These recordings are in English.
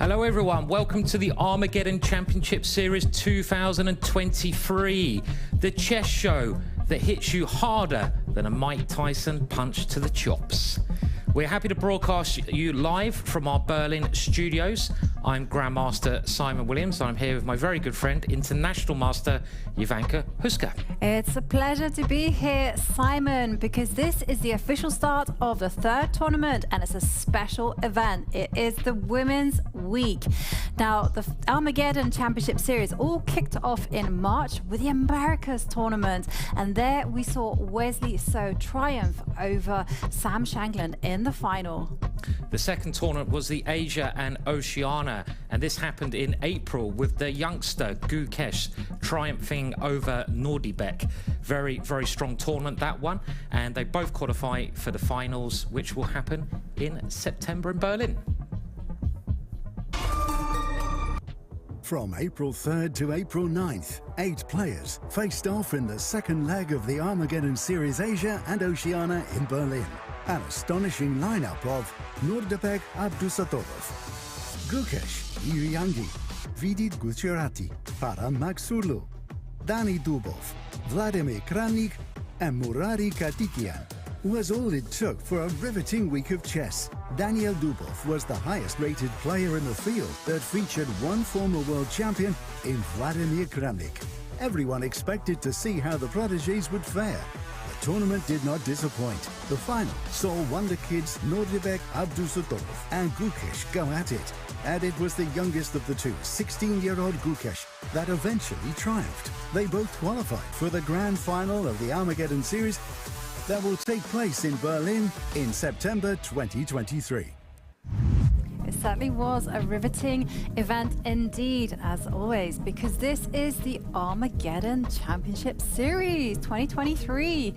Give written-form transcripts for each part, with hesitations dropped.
Hello everyone, welcome to the Armageddon Championship Series 2023, the chess show that hits you harder than a Mike Tyson punch to the chops. We're happy to broadcast you live from our Berlin studios. I'm Grandmaster Simon Williams. I'm here with my very good friend, International Master Jovanka Houska. It's a pleasure to be here, Simon, because this is the official start of the third tournament and it's a special event. It is the Women's Week. Now, the Armageddon Championship Series all kicked off in March with the Americas tournament, and there we saw Wesley So triumph over Sam Shankland in the final. The second tournament was the Asia and Oceania, and this happened in April with the youngster Gukesh triumphing over Nordibek. Very, very strong tournament, that one, and they both qualify for the finals, which will happen in September in Berlin. From April 3rd to April 9th, 8 players faced off in the second leg of the Armageddon Series Asia and Oceania in Berlin. An astonishing lineup of Nordibek Abdusattorov, Gukesh Iriangi, Vidit Gujarati, Param Maxurlu, Dani Dubov, Vladimir Kramnik, and Murari Katikian was all it took for a riveting week of chess. Daniel Dubov was the highest-rated player in the field that featured one former world champion in Vladimir Kramnik. Everyone expected to see how the protégés would fare. The tournament did not disappoint. The final saw wonder kids Nordibek Abdusattorov and Gukesh go at it. And it was the youngest of the two, 16-year-old Gukesh, that eventually triumphed. They both qualified for the grand final of the Armageddon Series that will take place in Berlin in September 2023. It certainly was a riveting event indeed, as always, because this is the Armageddon Championship Series 2023,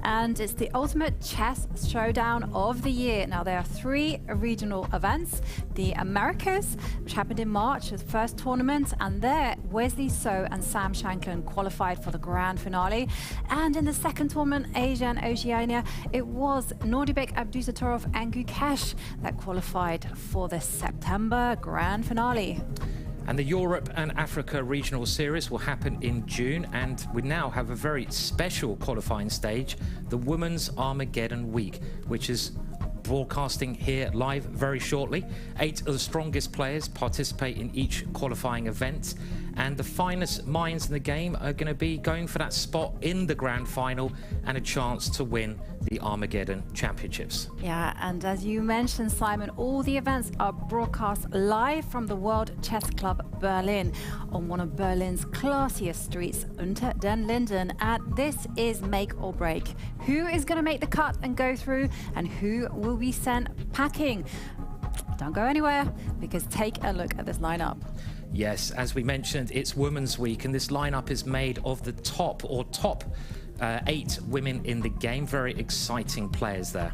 and it's the ultimate chess showdown of the year. Now, there are 3 regional events. The Americas, which happened in March, the first tournament, and there Wesley So and Sam Shankland qualified for the grand finale. And in the second tournament, Asia and Oceania, it was Nordibek Abdusattorov and Gukesh that qualified for the September grand finale. And the Europe and Africa Regional Series will happen in June, and we now have a very special qualifying stage, the Women's Armageddon Week, which is broadcasting here live very shortly. 8 of the strongest players participate in each qualifying event, and the finest minds in the game are going to be going for that spot in the grand final and a chance to win the Armageddon Championships. Yeah, and as you mentioned, Simon, all the events are broadcast live from the World Chess Club Berlin on one of Berlin's classiest streets, Unter den Linden, and this is make or break. Who is going to make the cut and go through, and who will be sent packing? Don't go anywhere, because take a look at this lineup. Yes, as we mentioned, it's Women's Week, and this lineup is made of the top 8 women in the game. Very exciting players there.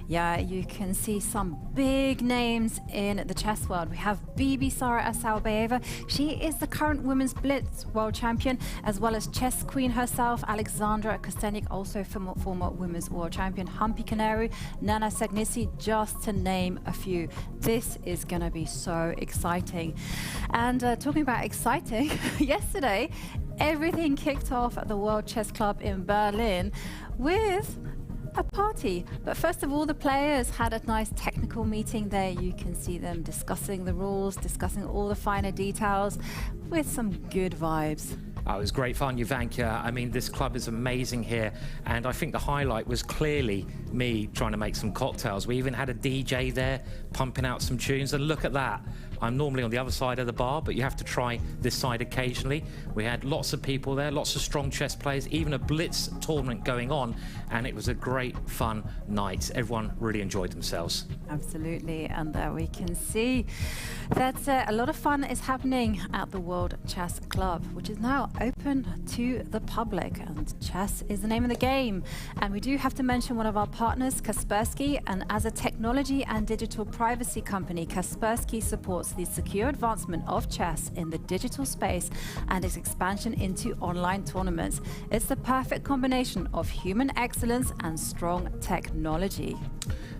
Yeah, you can see some big names in the chess world. We have Bibisara Assaubayeva. She is the current women's blitz world champion, as well as chess queen herself, Alexandra Kosteniuk, also former women's world champion, Humpy Koneru, Nana Dzagnidze, just to name a few. This is going to be so exciting. And talking about exciting, yesterday, everything kicked off at the World Chess Club in Berlin with a party. But first of all, the players had a nice technical meeting there. You can see them discussing the rules, discussing all the finer details with some good vibes. Oh, it was great fun, Jovanka. I mean, this club is amazing here, and I think the highlight was clearly me trying to make some cocktails. We even had a DJ there pumping out some tunes, and look at that. I'm normally on the other side of the bar, but you have to try this side occasionally. We had lots of people there, lots of strong chess players, even a blitz tournament going on, and it was a great fun night. Everyone really enjoyed themselves. Absolutely, and there we can see that a lot of fun is happening at the World Chess Club, which is now open to the public, and chess is the name of the game. And we do have to mention one of our partners, Kaspersky, and as a technology and digital privacy company, Kaspersky supports the secure advancement of chess in the digital space and its expansion into online tournaments. It's the perfect combination of human excellence and strong technology.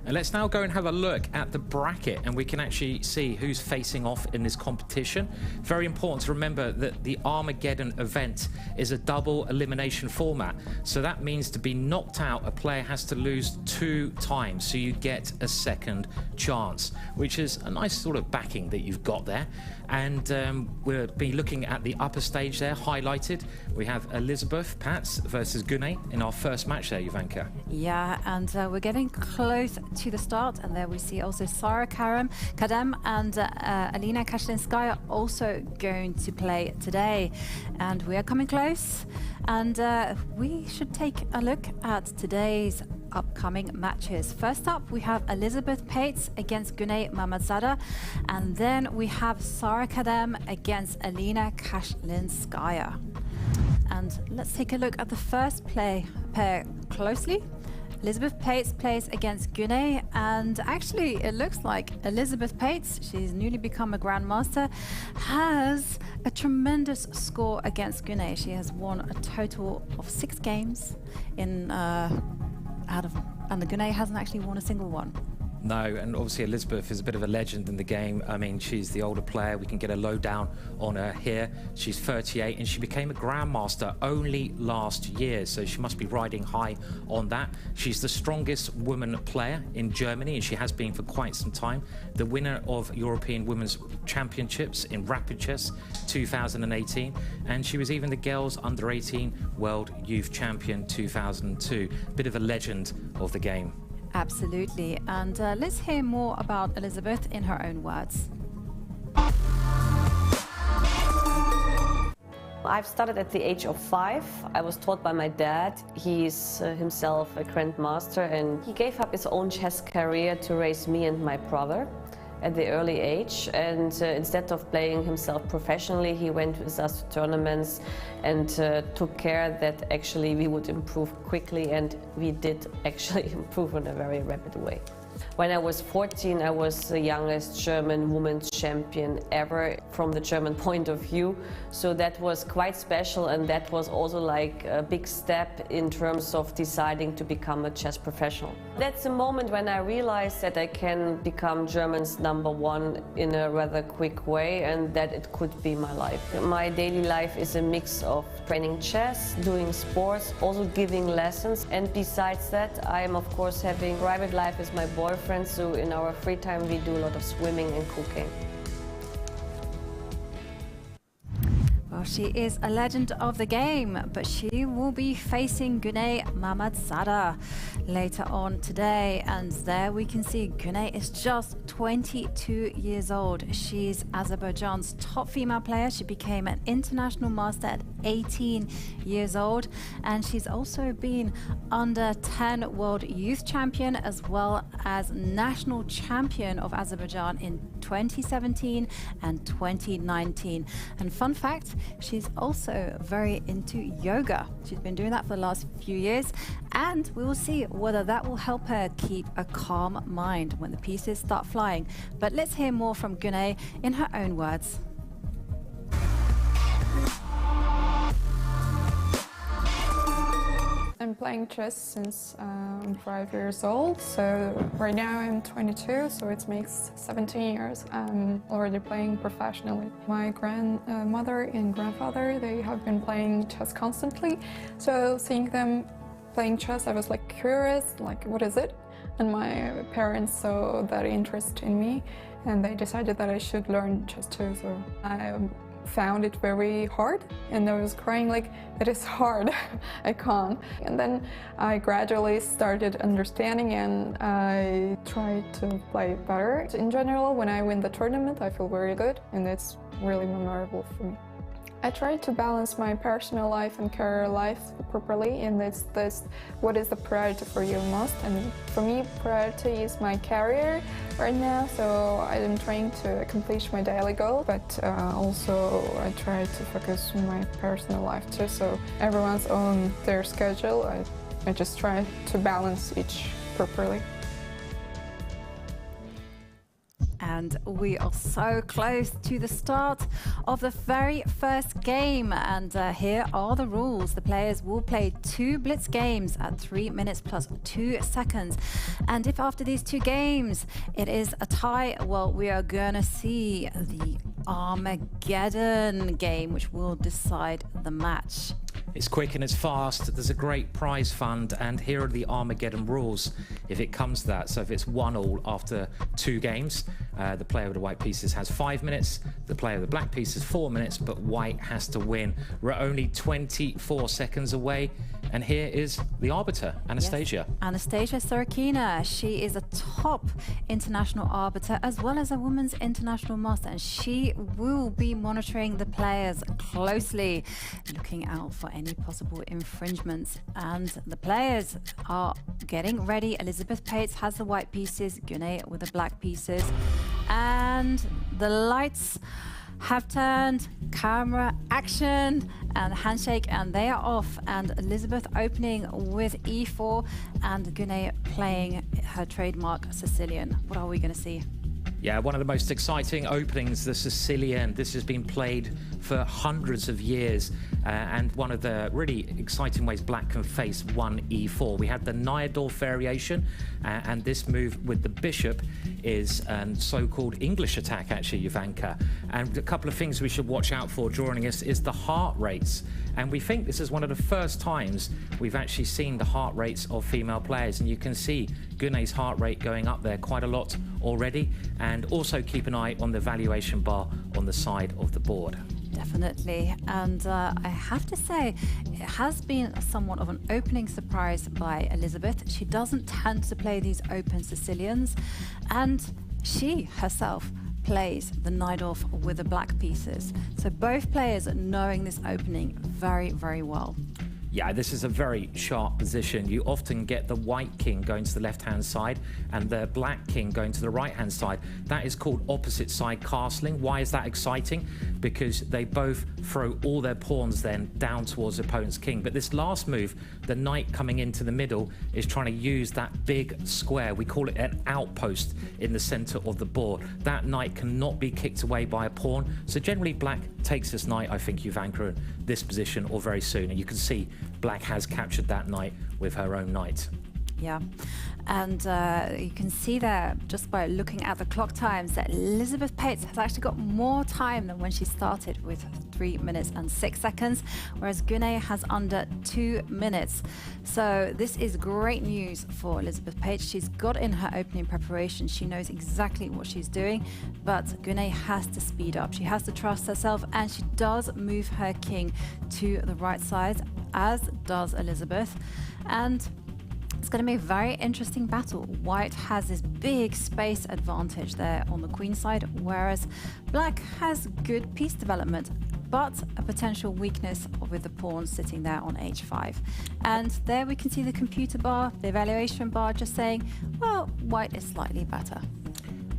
And let's now go and have a look at the bracket, and we can actually see who's facing off in this competition. Very important to remember that the Armageddon event is a double elimination format. So that means to be knocked out, a player has to lose 2 times. So you get a second chance, which is a nice sort of backing that you've got there. And we'll be looking at the upper stage there, highlighted. We have Elisabeth Paehtz versus Gunay in our first match there, Jovanka. Yeah, and we're getting close to the start, and there we see also Sara Khadem and Alina Kashlinskaya also going to play today. And we are coming close, and we should take a look at today's upcoming matches. First up, we have Elisabeth Paehtz against Gunay Mammadzada, and then we have Sara Khadem against Alina Kashlinskaya. And let's take a look at the first pair closely. Elisabeth Paehtz plays against Gunay, and actually it looks like Elisabeth Paehtz, she's newly become a grandmaster, has a tremendous score against Gunay. She has won a total of 6 games in and the Gunay hasn't actually won a single one. No, and obviously Elisabeth is a bit of a legend in the game. I mean, she's the older player. We can get a lowdown on her here. She's 38 and she became a grandmaster only last year, so she must be riding high on that. She's the strongest woman player in Germany, and she has been for quite some time. The winner of European Women's Championships in Rapid Chess 2018, and she was even the girls under 18 World Youth Champion 2002. Bit of a legend of the game. Absolutely, and let's hear more about Elisabeth in her own words. I've started at the age of 5. I was taught by my dad. He's himself a grandmaster, and he gave up his own chess career to raise me and my brother at the early age, and instead of playing himself professionally, he went with us to tournaments and took care that actually we would improve quickly, and we did actually improve in a very rapid way. When I was 14, I was the youngest German women's champion ever from the German point of view. So that was quite special, and that was also like a big step in terms of deciding to become a chess professional. That's the moment when I realized that I can become Germany's #1 in a rather quick way, and that it could be my life. My daily life is a mix of training chess, doing sports, also giving lessons, and besides that, I am of course having private life with my boyfriend, so in our free time we do a lot of swimming and cooking. Well, she is a legend of the game, but she will be facing Gunay Mammadzada later on today. And there we can see Gunay is just 22 years old. She's Azerbaijan's top female player. She became an international master at 18 years old. And she's also been under 10 world youth champion as well as national champion of Azerbaijan in 2017 and 2019. And fun fact, she's also very into yoga. She's been doing that for the last few years, and we will see whether that will help her keep a calm mind when the pieces start flying. But let's hear more from Gunay in her own words. I'm playing chess since I'm 5 years old, so right now I'm 22, so it makes 17 years I'm already playing professionally. My grandmother and grandfather, they have been playing chess constantly, so seeing them playing chess, I was like curious, like what is it? And my parents saw that interest in me, and they decided that I should learn chess too, so I found it very hard, and I was crying like, it is hard, I can't. And then I gradually started understanding, and I tried to play better. In general, when I win the tournament, I feel very good, and it's really memorable for me. I try to balance my personal life and career life properly, and it's this, what is the priority for you most? And for me, priority is my career right now, so I'm trying to accomplish my daily goal, but also I try to focus on my personal life too, so everyone's on their schedule. I just try to balance each properly. and we are so close to the start of the very first game. And here are the rules. The players will play 2 blitz games at 3 minutes plus 2 seconds. And if after these 2 games it is a tie, well, we are gonna see the Armageddon game, which will decide the match. It's quick and it's fast. There's a great prize fund, and here are the Armageddon rules if it comes to that. So if it's 1-1 after 2 games, the player with the white pieces has 5 minutes, the player with the black pieces 4 minutes, but white has to win. We're only 24 seconds away, and here is the arbiter, Anastasia. Yes. Anastasia Sorokina. She is a top international arbiter as well as a women's international master, and she will be monitoring the players closely, looking out for any possible infringements. And the players are getting ready. Elisabeth Paehtz has the white pieces, Gunay with the black pieces, and the lights have turned, camera action and handshake, and they are off. And Elisabeth opening with e4 and Gunay playing her trademark Sicilian. What are we going to see? Yeah, one of the most exciting openings, the Sicilian. This has been played for hundreds of years, and one of the really exciting ways black can face 1e4. We had the Najdorf variation, and this move with the bishop is a so-called English attack, actually, Jovanka. And a couple of things we should watch out for during this is the heart rates. And we think this is one of the first times we've actually seen the heart rates of female players. And you can see Gunay's heart rate going up there quite a lot already. And also keep an eye on the valuation bar on the side of the board. Definitely. And I have to say, it has been somewhat of an opening surprise by Elisabeth. She doesn't tend to play these open Sicilians, and she herself plays the Najdorf with the black pieces. So both players knowing this opening very, very well. Yeah, this is a very sharp position. You often get the white king going to the left-hand side and the black king going to the right-hand side. That is called opposite side castling. Why is that exciting? Because they both throw all their pawns then down towards the opponent's king. But this last move, the knight coming into the middle, is trying to use that big square. We call it an outpost in the center of the board. That knight cannot be kicked away by a pawn. So generally black takes this knight, I think, Jovanka, in this position or very soon. And you can see black has captured that knight with her own knight. Yeah, and you can see there, just by looking at the clock times, that Elisabeth Paehtz has actually got more time than when she started with 3 minutes and 6 seconds, whereas Gunay has under 2 minutes. So this is great news for Elisabeth Paehtz. She's got in her opening preparation. She knows exactly what she's doing, but Gunay has to speed up. She has to trust herself, and she does move her king to the right side, as does Elisabeth. And it's going to be a very interesting battle. White has this big space advantage there on the queen side, whereas black has good piece development, but a potential weakness with the pawn sitting there on h5. And there we can see the computer bar, the evaluation bar, just saying, well, white is slightly better.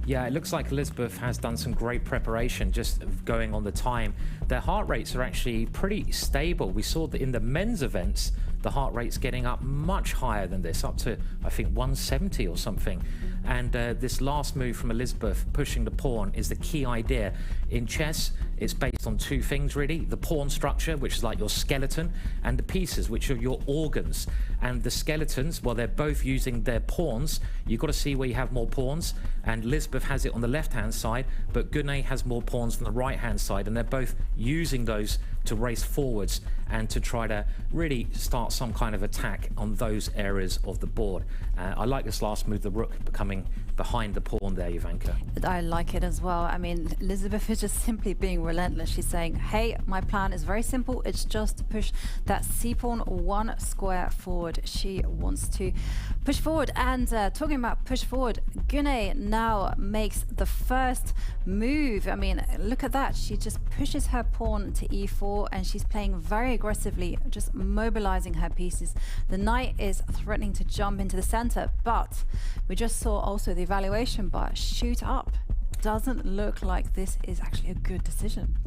Yeah, it looks like Elisabeth has done some great preparation just going on the time. Their heart rates are actually pretty stable. We saw that in the men's events, the heart rate's getting up much higher than this, up to, I think, 170 or something. And this last move from Elisabeth, pushing the pawn, is the key idea. In chess, it's based on 2 things, really. The pawn structure, which is like your skeleton, and the pieces, which are your organs. And the skeletons, well, they're both using their pawns. You've got to see where you have more pawns. And Elisabeth has it on the left-hand side, but Gunay has more pawns on the right-hand side. And they're both using those to race forwards and to try to really start some kind of attack on those areas of the board. I like this last move, the rook becoming behind the pawn there, Jovanka. I like it as well. I mean, Elisabeth is just simply being relentless. She's saying, hey, my plan is very simple. It's just to push that c-pawn 1 square forward. She wants to push forward. And talking about push forward, Gunay now makes the first move. I mean, look at that. She just pushes her pawn to e4, and she's playing very aggressively, just mobilizing her pieces. The knight is threatening to jump into the center, but we just saw also the evaluation bar shoot up. Doesn't look like this is actually a good decision.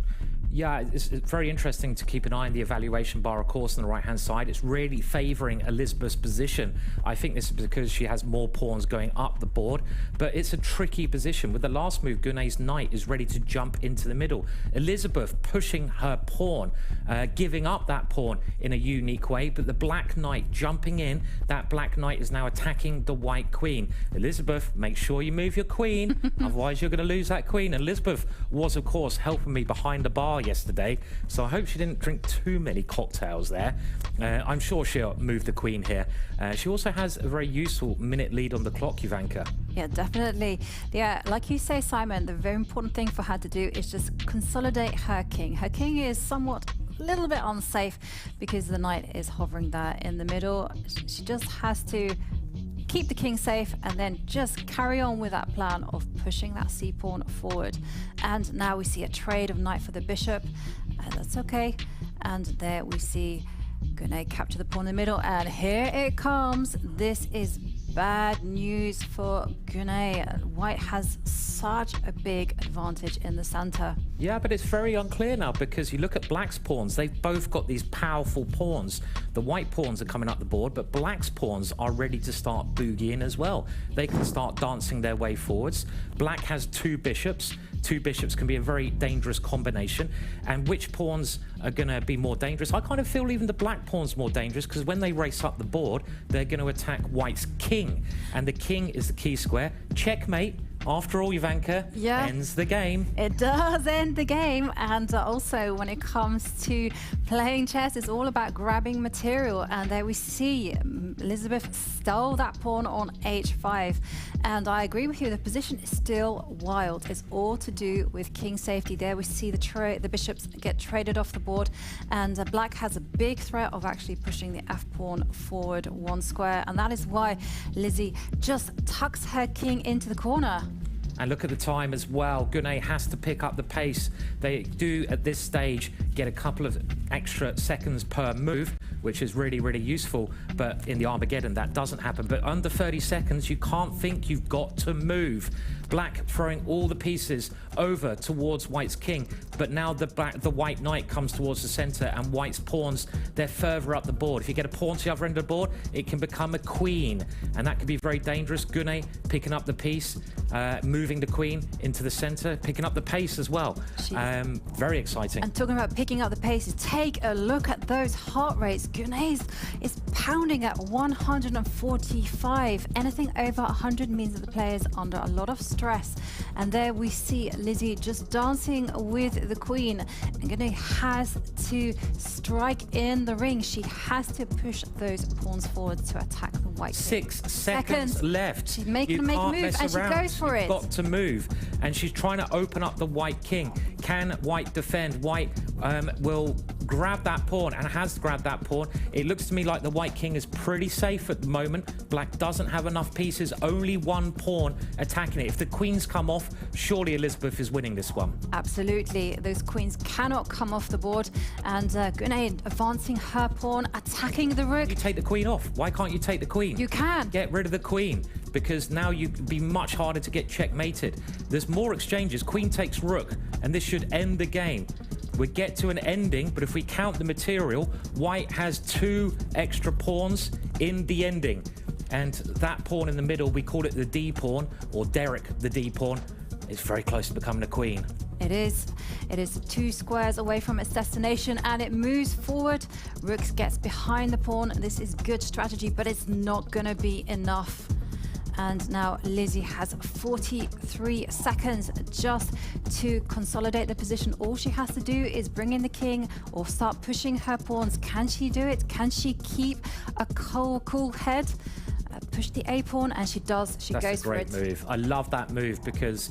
Yeah, it's very interesting to keep an eye on the evaluation bar, of course, on the right-hand side. It's really favouring Elisabeth's position. I think this is because she has more pawns going up the board, but it's a tricky position. With the last move, Gunay's knight is ready to jump into the middle. Elisabeth pushing her pawn, giving up that pawn in a unique way, but the black knight jumping in. That black knight is now attacking the white queen. Elisabeth, make sure you move your queen, otherwise you're going to lose that queen. Elisabeth was, of course, helping me behind the bar yesterday, so I hope she didn't drink too many cocktails there. I'm sure she'll move the queen here. She also has a very useful minute lead on the clock, Jovanka. Yeah, definitely. Yeah, like you say, Simon, the very important thing for her to do is just consolidate her king. Her king is somewhat a little bit unsafe because the knight is hovering there in the middle. She just has to keep the king safe and then just carry on with that plan of pushing that c-pawn forward. And now we see a trade of knight for the bishop, and that's okay. And there we see Gunay capture the pawn in the middle, and here it comes. This is bad news for Gunay. White has such a big advantage in the center. Yeah, but it's very unclear now because you look at black's pawns, they've both got these powerful pawns. The white pawns are coming up the board, but black's pawns are ready to start boogieing as well. They can start dancing their way forwards. Black has two bishops. Two bishops can be a very dangerous combination. And which pawns are going to be more dangerous? I kind of feel even the black pawn's more dangerous because when they race up the board, they're going to attack white's king. And the king is the key square. Checkmate. After all, Jovanka, ends the game. It does end the game. And also, when it comes to playing chess, it's all about grabbing material. And there we see Elisabeth stole that pawn on h5. And I agree with you, the position is still wild. It's all to do with king safety. There we see the bishops get traded off the board. And black has a big threat of actually pushing the f-pawn forward one square. And that is why Lizzie just tucks her king into the corner. And look at the time as well. Gunay has to pick up the pace. They do, at this stage, get a couple of extra seconds per move, which is really, really useful. But in the Armageddon, that doesn't happen. But under 30 seconds, you can't think, you've got to move. Black throwing all the pieces over towards white's king. But now the white knight comes towards the center, and white's pawns, they're further up the board. If you get a pawn to the other end of the board, it can become a queen. And that can be very dangerous. Gunay picking up the piece, moving the queen into the center, picking up the pace as well. Very exciting. And talking about picking up the pace, take a look at those heart rates. Gunay is pounding at 145. Anything over 100 means that the player is under a lot of stress. And there we see Lizzie just dancing with the queen. And Gunay has to strike in the ring. She has to push those pawns forward to attack the white. 6 seconds left. She's making a move, and she goes for it. You've got to move. And she's trying to open up the white king. Can white defend? White will grab that pawn, and has grabbed that pawn. It looks to me like the white king is pretty safe at the moment. Black doesn't have enough pieces, only one pawn attacking it. If the queens come off, surely Elisabeth is winning this one. Absolutely. Those queens cannot come off the board. And Gunay advancing her pawn, attacking the rook. You take the queen off. Why can't you take the queen? You can. Get rid of the queen, because now you'd be much harder to get checkmated. There's more exchanges. Queen takes rook, and this should end the game. We get to an ending, but if we count the material, white has 2 extra pawns in the ending. And that pawn in the middle, we call it the D pawn, or Derek the D pawn, is very close to becoming a queen. It is 2 squares away from its destination, and it moves forward. Rook gets behind the pawn. This is good strategy, but it's not going to be enough. And now Lizzie has 43 seconds just to consolidate the position. All she has to do is bring in the king or start pushing her pawns. Can she do it? Can she keep a cool head? Push the A pawn, and she does. She goes for it. That's a great move. I love that move because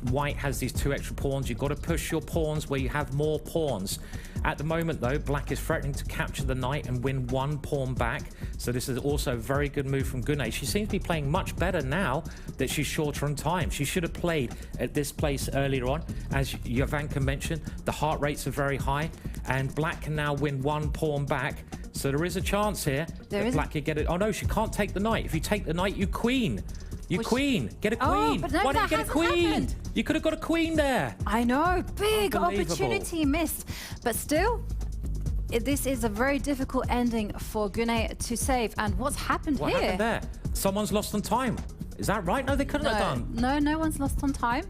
white has these 2 extra pawns. You've got to push your pawns where you have more pawns. At the moment, though, black is threatening to capture the knight and win 1 pawn back. So this is also a very good move from Gunay. She seems to be playing much better now that she's shorter on time. She should have played at this place earlier on. As Jovanka mentioned, the heart rates are very high, and black can now win 1 pawn back. So there is a chance here that black could get it. Oh no, she can't take the knight. If you take the knight, you queen. You queen. Get a queen. But no, Why didn't you get a queen? Happened. You could have got a queen there. I know. Big opportunity missed. But still, this is a very difficult ending for Gunay to save. And what's happened here? What happened there? Someone's lost on time. Is that right? No, they couldn't have done. No one's lost on time.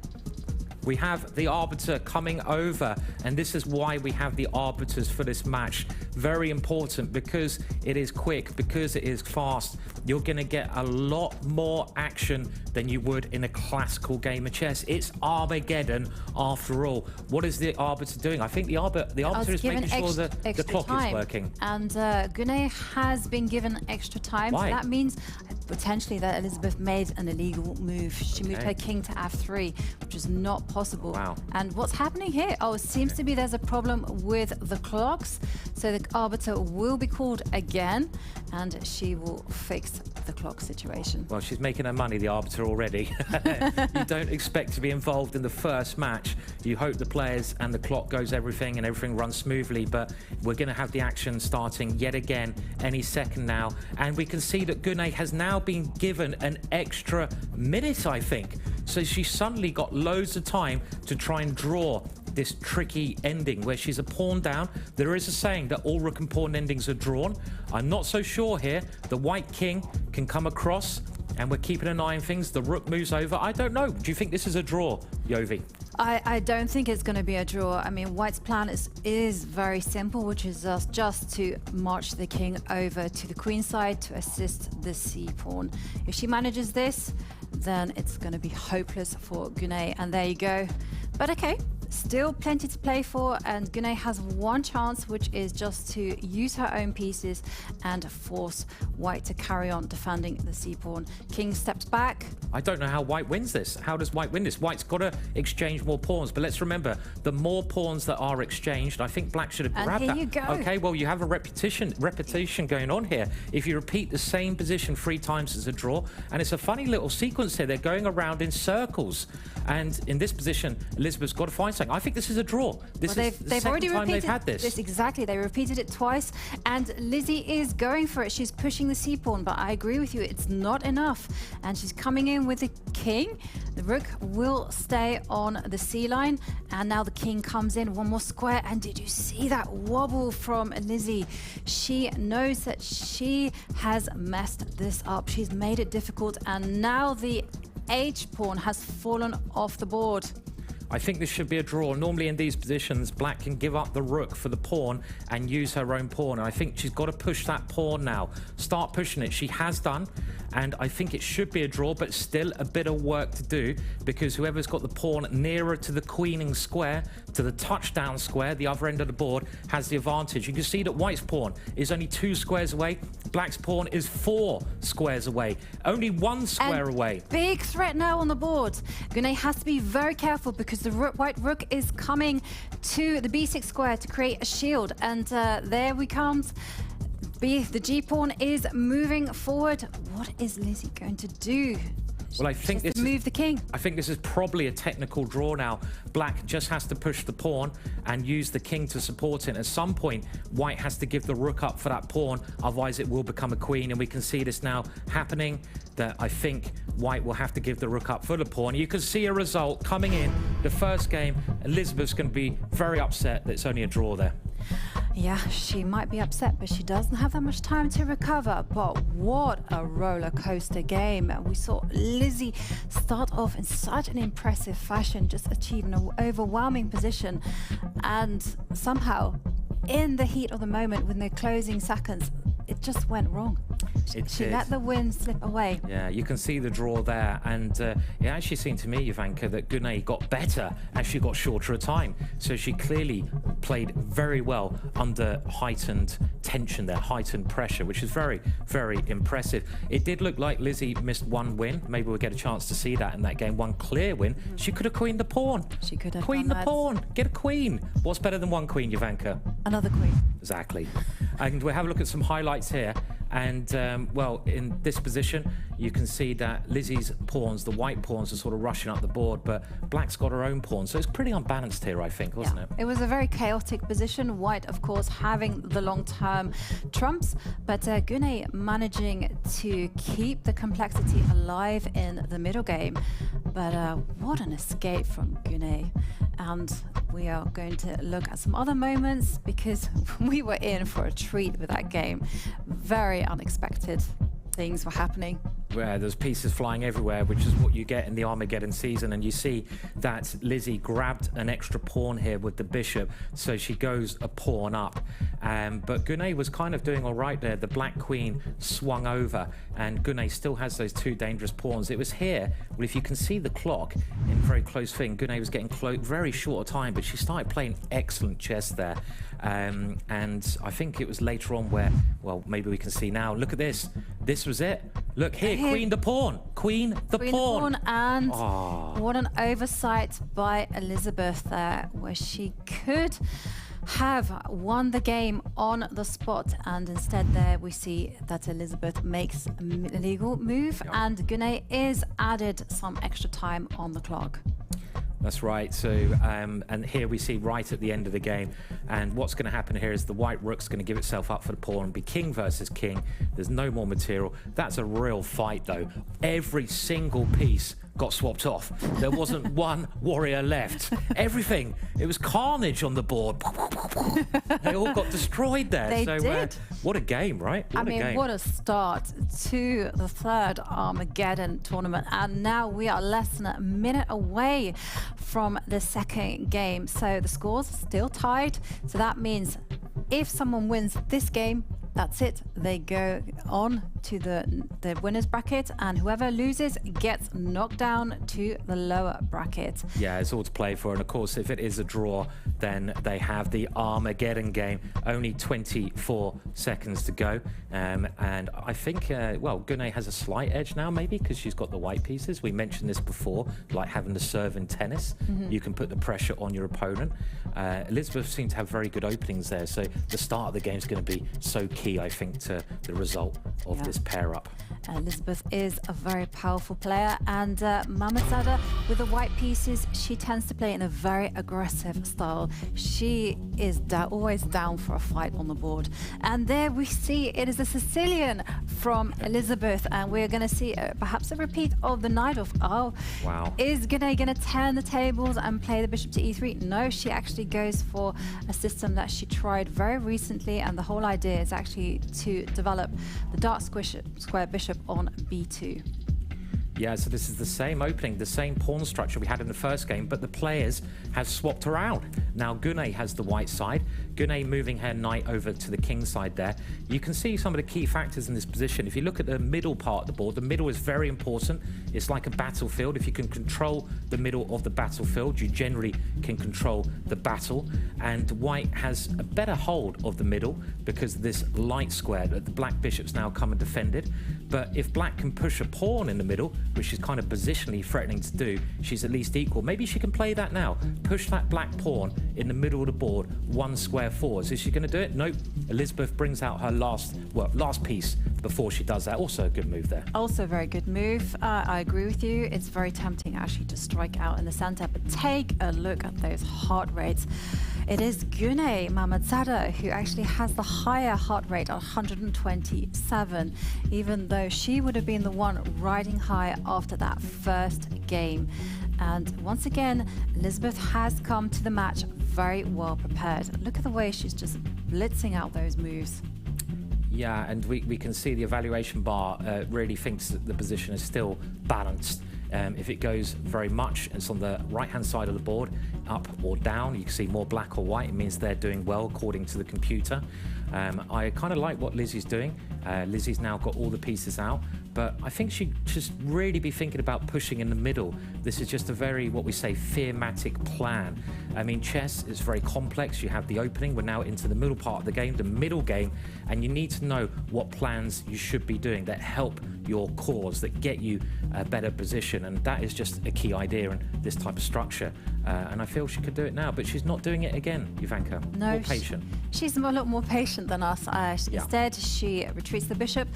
We have the arbiter coming over, and this is why we have the arbiters for this match. Very important, because it is quick, because it is fast. You're going to get a lot more action than you would in a classical game of chess. It's Armageddon after all. What is the arbiter doing? I think the arbiter is making sure that the clock is working. And Gunay has been given extra time. Why? So that means potentially that Elisabeth made an illegal move. She moved her king to f3, which is not possible. Wow. And what's happening here? Oh, it seems to be there's a problem with the clocks. So the arbiter will be called again, and she will fix the clock situation. Well, she's making her money, the arbiter, already. You don't expect to be involved in the first match. You hope the players and the clock goes everything and everything runs smoothly, but we're going to have the action starting yet again any second now. And we can see that Gunay has now been given an extra minute, I think. So she's suddenly got loads of time to try and draw this tricky ending where she's a pawn down. There is a saying that all rook and pawn endings are drawn. I'm not so sure here. The white king can come across, and we're keeping an eye on things. The rook moves over. I don't know. Do you think this is a draw, Jovi? I don't think it's going to be a draw. I mean, White's plan is very simple, which is just to march the king over to the queen side to assist the c-pawn. If she manages this, then it's going to be hopeless for Gunay. And there you go. But okay, still plenty to play for, and Gunay has one chance, which is just to use her own pieces and force White to carry on defending the c-pawn. King steps back. I don't know how White wins this. How does White win this? White's got to exchange more pawns, but let's remember, the more pawns that are exchanged, I think Black should have grabbed that. And here you go. Okay, well, you have a repetition going on here. If you repeat the same position 3 times, it's a draw, and it's a funny little sequence here. They're going around in circles, and in this position, Elisabeth's got to find something. I think this is a draw. This is the second time they've had this. Exactly, they repeated it twice, and Lizzie is going for it. She's pushing the c-pawn, but I agree with you, it's not enough. And she's coming in with the king. The rook will stay on the c-line, and now the king comes in, one more square. And did you see that wobble from Lizzie? She knows that she has messed this up. She's made it difficult, and now the h-pawn has fallen off the board. I think this should be a draw. Normally in these positions, Black can give up the rook for the pawn and use her own pawn. And I think she's got to push that pawn now. Start pushing it. She has done. And I think it should be a draw, but still a bit of work to do, because whoever's got the pawn nearer to the queening square, to the touchdown square, the other end of the board, has the advantage. You can see that White's pawn is only 2 squares away. Black's pawn is 4 squares away. Only 1 square away. Big threat now on the board. Gunay has to be very careful, because the white rook is coming to the b6 square to create a shield. And there we comes. The g-pawn is moving forward. What is Lizzie going to do? Well, I think this move the king. I think this is probably a technical draw now. Black just has to push the pawn and use the king to support it. At some point, White has to give the rook up for that pawn, otherwise it will become a queen. And we can see this now happening, that I think White will have to give the rook up for the pawn. You can see a result coming in the first game. Elisabeth's going to be very upset that it's only a draw there. Yeah, she might be upset, but she doesn't have that much time to recover. But what a roller coaster game. We saw Lizzie start off in such an impressive fashion, just achieving an overwhelming position. And somehow, in the heat of the moment, within the closing seconds, it just went wrong. She let the win slip away. Yeah, you can see the draw there, and it actually seemed to me, Jovanka, that Gunay got better as she got shorter a time. So she clearly played very well under heightened tension there, heightened pressure, which is very, very impressive. It did look like Lizzie missed 1 win. Maybe we'll get a chance to see that in that game. 1 clear win. She could have queened the pawn. She could have queened the pawn. Get a queen. What's better than 1 queen, Jovanka? Another queen. Exactly. And we'll have a look at some highlights here. And, well, in this position, you can see that Lizzie's pawns, the white pawns, are sort of rushing up the board, but Black's got her own pawn. So it's pretty unbalanced here, I think, wasn't it? It was a very chaotic position. White, of course, having the long-term trumps, but Gunay managing to keep the complexity alive in the middle game. But what an escape from Gunay. And we are going to look at some other moments because we were in for a treat with that game. Very unexpected things were happening. Where there's pieces flying everywhere, which is what you get in the Armageddon season. And you see that Lizzie grabbed an extra pawn here with the bishop, so she goes a pawn up. But Gunay was kind of doing all right there. The black queen swung over, and Gunay still has those two dangerous pawns. It was here, well, if you can see the clock in very close thing, Gunay was getting very short a time, but she started playing excellent chess there. And I think it was later on where, well, maybe we can see now. Look at this. This was it. Look here, queen the pawn. Queen the pawn. And what an oversight by Elisabeth there, where she could have won the game on the spot, and instead there we see that Elisabeth makes a legal move, and Gunay is added some extra time on the clock. That's right. So, and here we see right at the end of the game, and what's going to happen here is the white rook's going to give itself up for the pawn and be king versus king. There's no more material. That's a real fight, though. Every single piece got swapped off. There wasn't one warrior left. Everything. It was carnage on the board. They all got destroyed there. They did. What a game, right? What a start to the third Armageddon tournament. And now we are less than a minute away from the second game. So the scores are still tied. So that means if someone wins this game, that's it. They go on to the winner's bracket, and whoever loses gets knocked down to the lower bracket. Yeah, it's all to play for. And of course, if it is a draw, then they have the Armageddon game. Only 24 seconds to go. And I think, well, Gunay has a slight edge now, maybe, because she's got the white pieces. We mentioned this before, like having the serve in tennis. You can put the pressure on your opponent. Elisabeth seemed to have very good openings there. So the start of the game is going to be so key, I think, to the result of this pair-up. Elisabeth is a very powerful player, and Mammadzada, with the white pieces, she tends to play in a very aggressive style. She is always down for a fight on the board. And there we see it is a Sicilian from Elisabeth, and we're going to see perhaps a repeat of the knight off. Oh, wow. Is Gunay going to turn the tables and play the bishop to e3? No, she actually goes for a system that she tried very recently, and the whole idea is actually to develop the dark square bishop on b2. Yeah, so this is the same opening, the same pawn structure we had in the first game, but the players have swapped around. Now Gunay has the white side. Gunay moving her knight over to the king side there. You can see some of the key factors in this position. If you look at the middle part of the board, the middle is very important. It's like a battlefield. If you can control the middle of the battlefield, you generally can control the battle. And white has a better hold of the middle because of this light square that the black bishop's now come and defended. But if black can push a pawn in the middle, which she's kind of positionally threatening to do, she's at least equal. Maybe she can play that now. Push that black pawn in the middle of the board, one square forwards. Is she going to do it? Nope. Elisabeth brings out her last piece before she does that. Also a good move there. Also a very good move. I agree with you. It's very tempting actually to strike out in the center, but take a look at those heart rates. It is Gunay Mammadzada who actually has the higher heart rate at 127, even though she would have been the one riding high after that first game. And once again, Elisabeth has come to the match very well prepared. Look at the way she's just blitzing out those moves. Yeah, and we can see the evaluation bar really thinks that the position is still balanced. If it goes very much, it's on the right-hand side of the board, up or down. You can see more black or white. It means they're doing well according to the computer. I kind of like what Lizzie's doing. Lizzie's now got all the pieces out, but I think she'd just really be thinking about pushing in the middle. This is just a very, what we say, theematic plan. I mean, chess is very complex. You have the opening. We're now into the middle part of the game, the middle game, and you need to know what plans you should be doing that help your cause, that get you a better position. And that is just a key idea in this type of structure. And I feel she could do it now, but she's not doing it again, Jovanka. No, more patient. She's a lot more patient than us. Instead, she retreats the bishop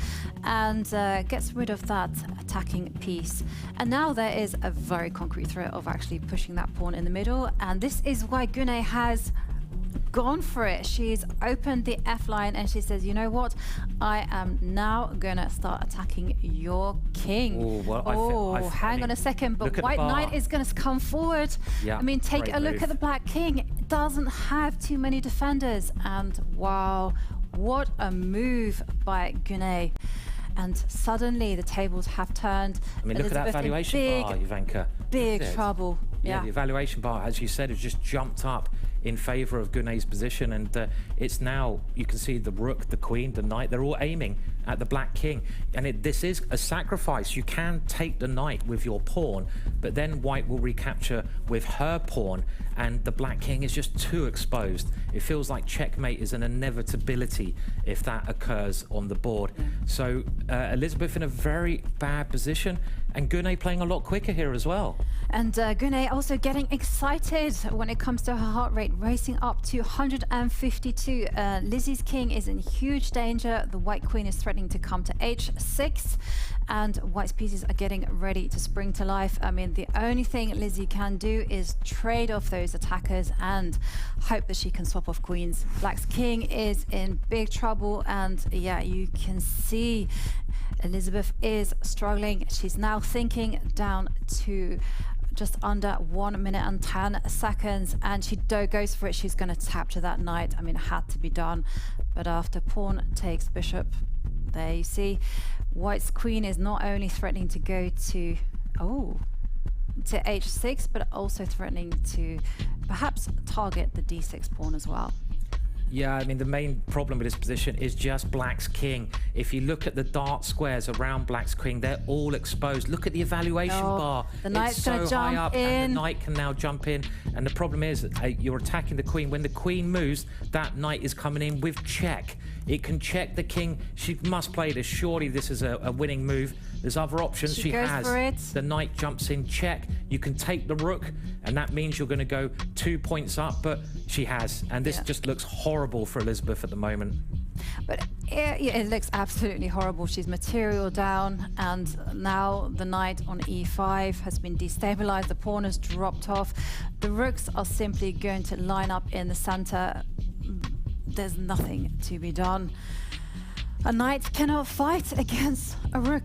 and gets rid of that attacking piece. And now there is a very concrete threat of actually pushing that pawn in the middle. And this is why Gunay has gone for it. She's opened the F line and she says, you know what? I am now going to start attacking your king. Ooh, well, hang on a second. But White Knight is going to come forward. Yeah, I mean, take a look move at the Black King. It doesn't have too many defenders. And wow, what a move by Gunay. And suddenly the tables have turned. I mean, look at that valuation bar, Jovanka. Big trouble. Yeah, the evaluation bar, as you said, has just jumped up in favour of Gunay's position, and it's now, you can see the rook, the queen, the knight, they're all aiming at the Black King. And this is a sacrifice. You can take the knight with your pawn, but then White will recapture with her pawn, and the Black King is just too exposed. It feels like checkmate is an inevitability if that occurs on the board. So Elisabeth in a very bad position, and Gunay playing a lot quicker here as well. And Gunay also getting excited when it comes to her heart rate, racing up to 152. Lizzie's king is in huge danger. The White Queen is threatening to come to h6, and White's pieces are getting ready to spring to life. I mean, the only thing Lizzie can do is trade off those attackers and hope that she can swap off queens. Black's king is in big trouble, and yeah, you can see Elisabeth is struggling. She's now thinking down to just under 1 minute and 10 seconds, and she goes for it. She's going to capture that knight. I mean, it had to be done, but after pawn takes bishop, there you see White's queen is not only threatening to go to h6, but also threatening to perhaps target the d6 pawn as well. Yeah, I mean, the main problem with this position is just Black's king. If you look at the dark squares around Black's king, they're all exposed. Look at the evaluation bar. The knight's going to jump up in. And the knight can now jump in. And the problem is you're attacking the queen. When the queen moves, that knight is coming in with check. It can check the king. She must play this. Surely this is a winning move. There's other options. She goes for it. The knight jumps in, check. You can take the rook, and that means you're going to go 2 points up, but she has. And this just looks horrible for Elisabeth at the moment. But it looks absolutely horrible. She's material down, and now the knight on e5 has been destabilized. The pawn has dropped off. The rooks are simply going to line up in the center. There's nothing to be done. A knight cannot fight against a rook.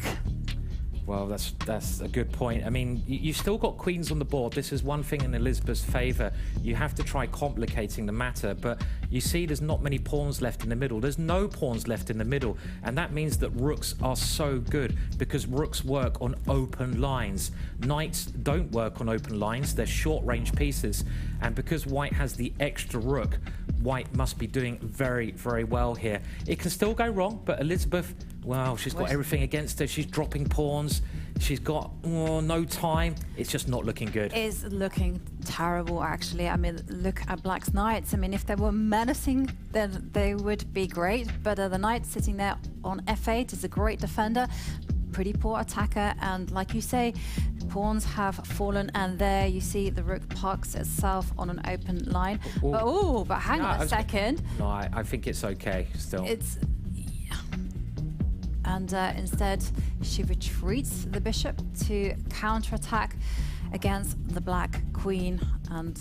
Well, that's a good point. I mean, you've still got queens on the board. This is one thing in Elisabeth's favour. You have to try complicating the matter, but you see there's not many pawns left in the middle. There's no pawns left in the middle, and that means that rooks are so good because rooks work on open lines. Knights don't work on open lines. They're short-range pieces, and because White has the extra rook, White must be doing very, very well here. It can still go wrong, but Elisabeth, well, she's got everything against her. She's dropping pawns. She's got no time. It's just not looking good. It's looking terrible, actually. I mean, look at Black's knights. I mean, if they were menacing, then they would be great. But the knight sitting there on f8 is a great defender, pretty poor attacker. And like you say, pawns have fallen, and there you see the rook parks itself on an open line. But hang on a second. No, I think it's okay still. And instead, she retreats the bishop to counterattack against the Black Queen. And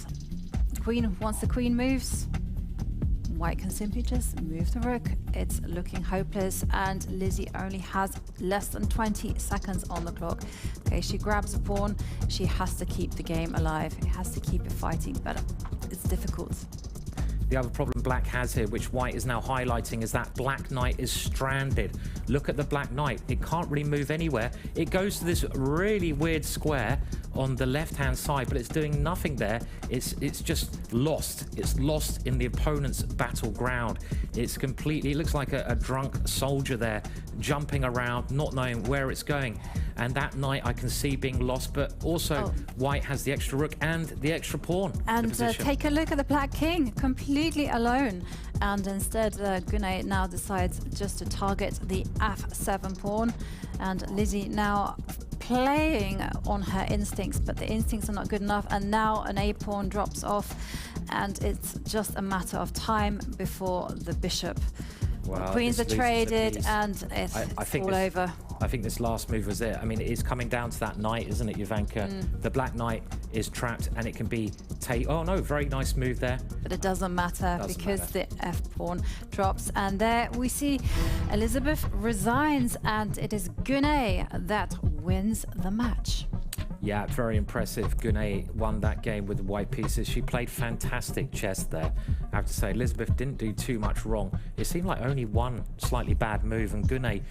once the queen moves, White can simply just move the rook. It's looking hopeless, and Lizzie only has less than 20 seconds on the clock. Okay, she grabs a pawn. She has to keep the game alive. It has to keep it fighting, but it's difficult. The other problem black has here, which white is now highlighting, is that black knight is stranded. Look at the black knight. It can't really move anywhere. It goes to this really weird square on the left-hand side, but it's doing nothing there. It's just lost. It's lost in the opponent's battleground. It's completely, it looks like a drunk soldier there, jumping around, not knowing where it's going. And that knight I can see being lost, but also white has the extra rook and the extra pawn. And take a look at the black king, completely alone. And instead, Gunay now decides just to target the f7 pawn. And Lizzie now playing on her instincts, but the instincts are not good enough. And now an a pawn drops off, and it's just a matter of time before the bishop. Well, Queens are traded, and it's all over. I think this last move was it. I mean, it is coming down to that knight, isn't it, Jovanka? The black knight is trapped, and it can be oh no, very nice move there. But it doesn't matter because the f pawn drops, and there we see Elisabeth resigns, and it is Gunay that wins the match. Yeah, very impressive. Gunay won that game with the white pieces. She played fantastic chess there. I have to say, Elisabeth didn't do too much wrong. It seemed like only one slightly bad move, and Gunay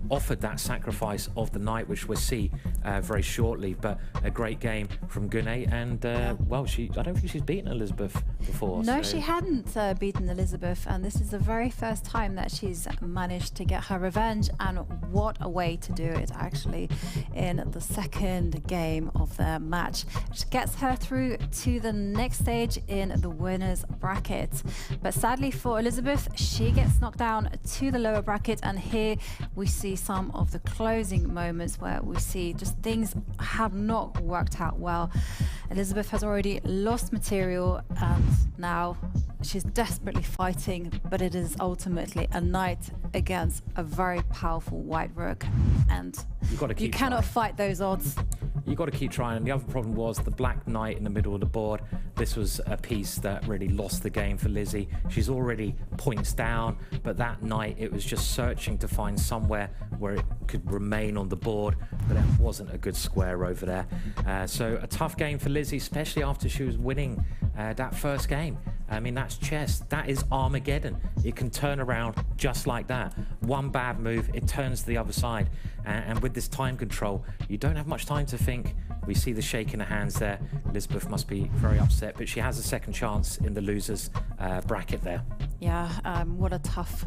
offered that sacrifice of the knight, which we'll see very shortly. But a great game from Gunay, and well, I don't think she's beaten Elisabeth before. No, she hadn't beaten Elisabeth, and this is the very first time that she's managed to get her revenge, and what a way to do it, actually, in the second game of their match, which gets her through to the next stage in the winners bracket. But sadly for Elisabeth, she gets knocked down to the lower bracket, and here we see some of the closing moments where we see just things have not worked out well. Elisabeth has already lost material, and now she's desperately fighting, but it is ultimately a knight against a very powerful white rook, and you cannot fight those odds. You've got to keep trying. And the other problem was the black knight in the middle of the board. This was a piece that really lost the game for Lizzie. She's already points down, but that knight, it was just searching to find somewhere where it could remain on the board, but it wasn't a good square over there. So a tough game for Lizzie, especially after she was winning that first game. I mean, that's chess. That is Armageddon. It can turn around just like that. One bad move, it turns to the other side. And with this time control, you don't have much time to think. We see the shake in her hands there. Elisabeth must be very upset, but she has a second chance in the losers bracket there. Yeah, what a tough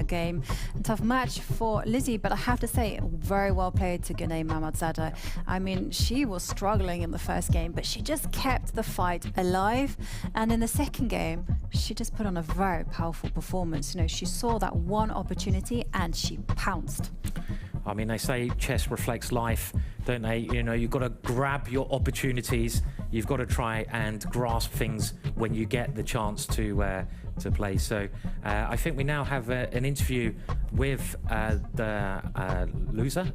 game. Tough match for Lizzie, but I have to say, very well played to Gunay Mammadzada. I mean, she was struggling in the first game, but she just kept the fight alive. And in the second game, she just put on a very powerful performance. You know, she saw that one opportunity and she pounced. I mean, they say chess reflects life, don't they? You know, you've got to grab your opportunities. You've got to try and grasp things when you get the chance to play. So I think we now have an interview with the loser.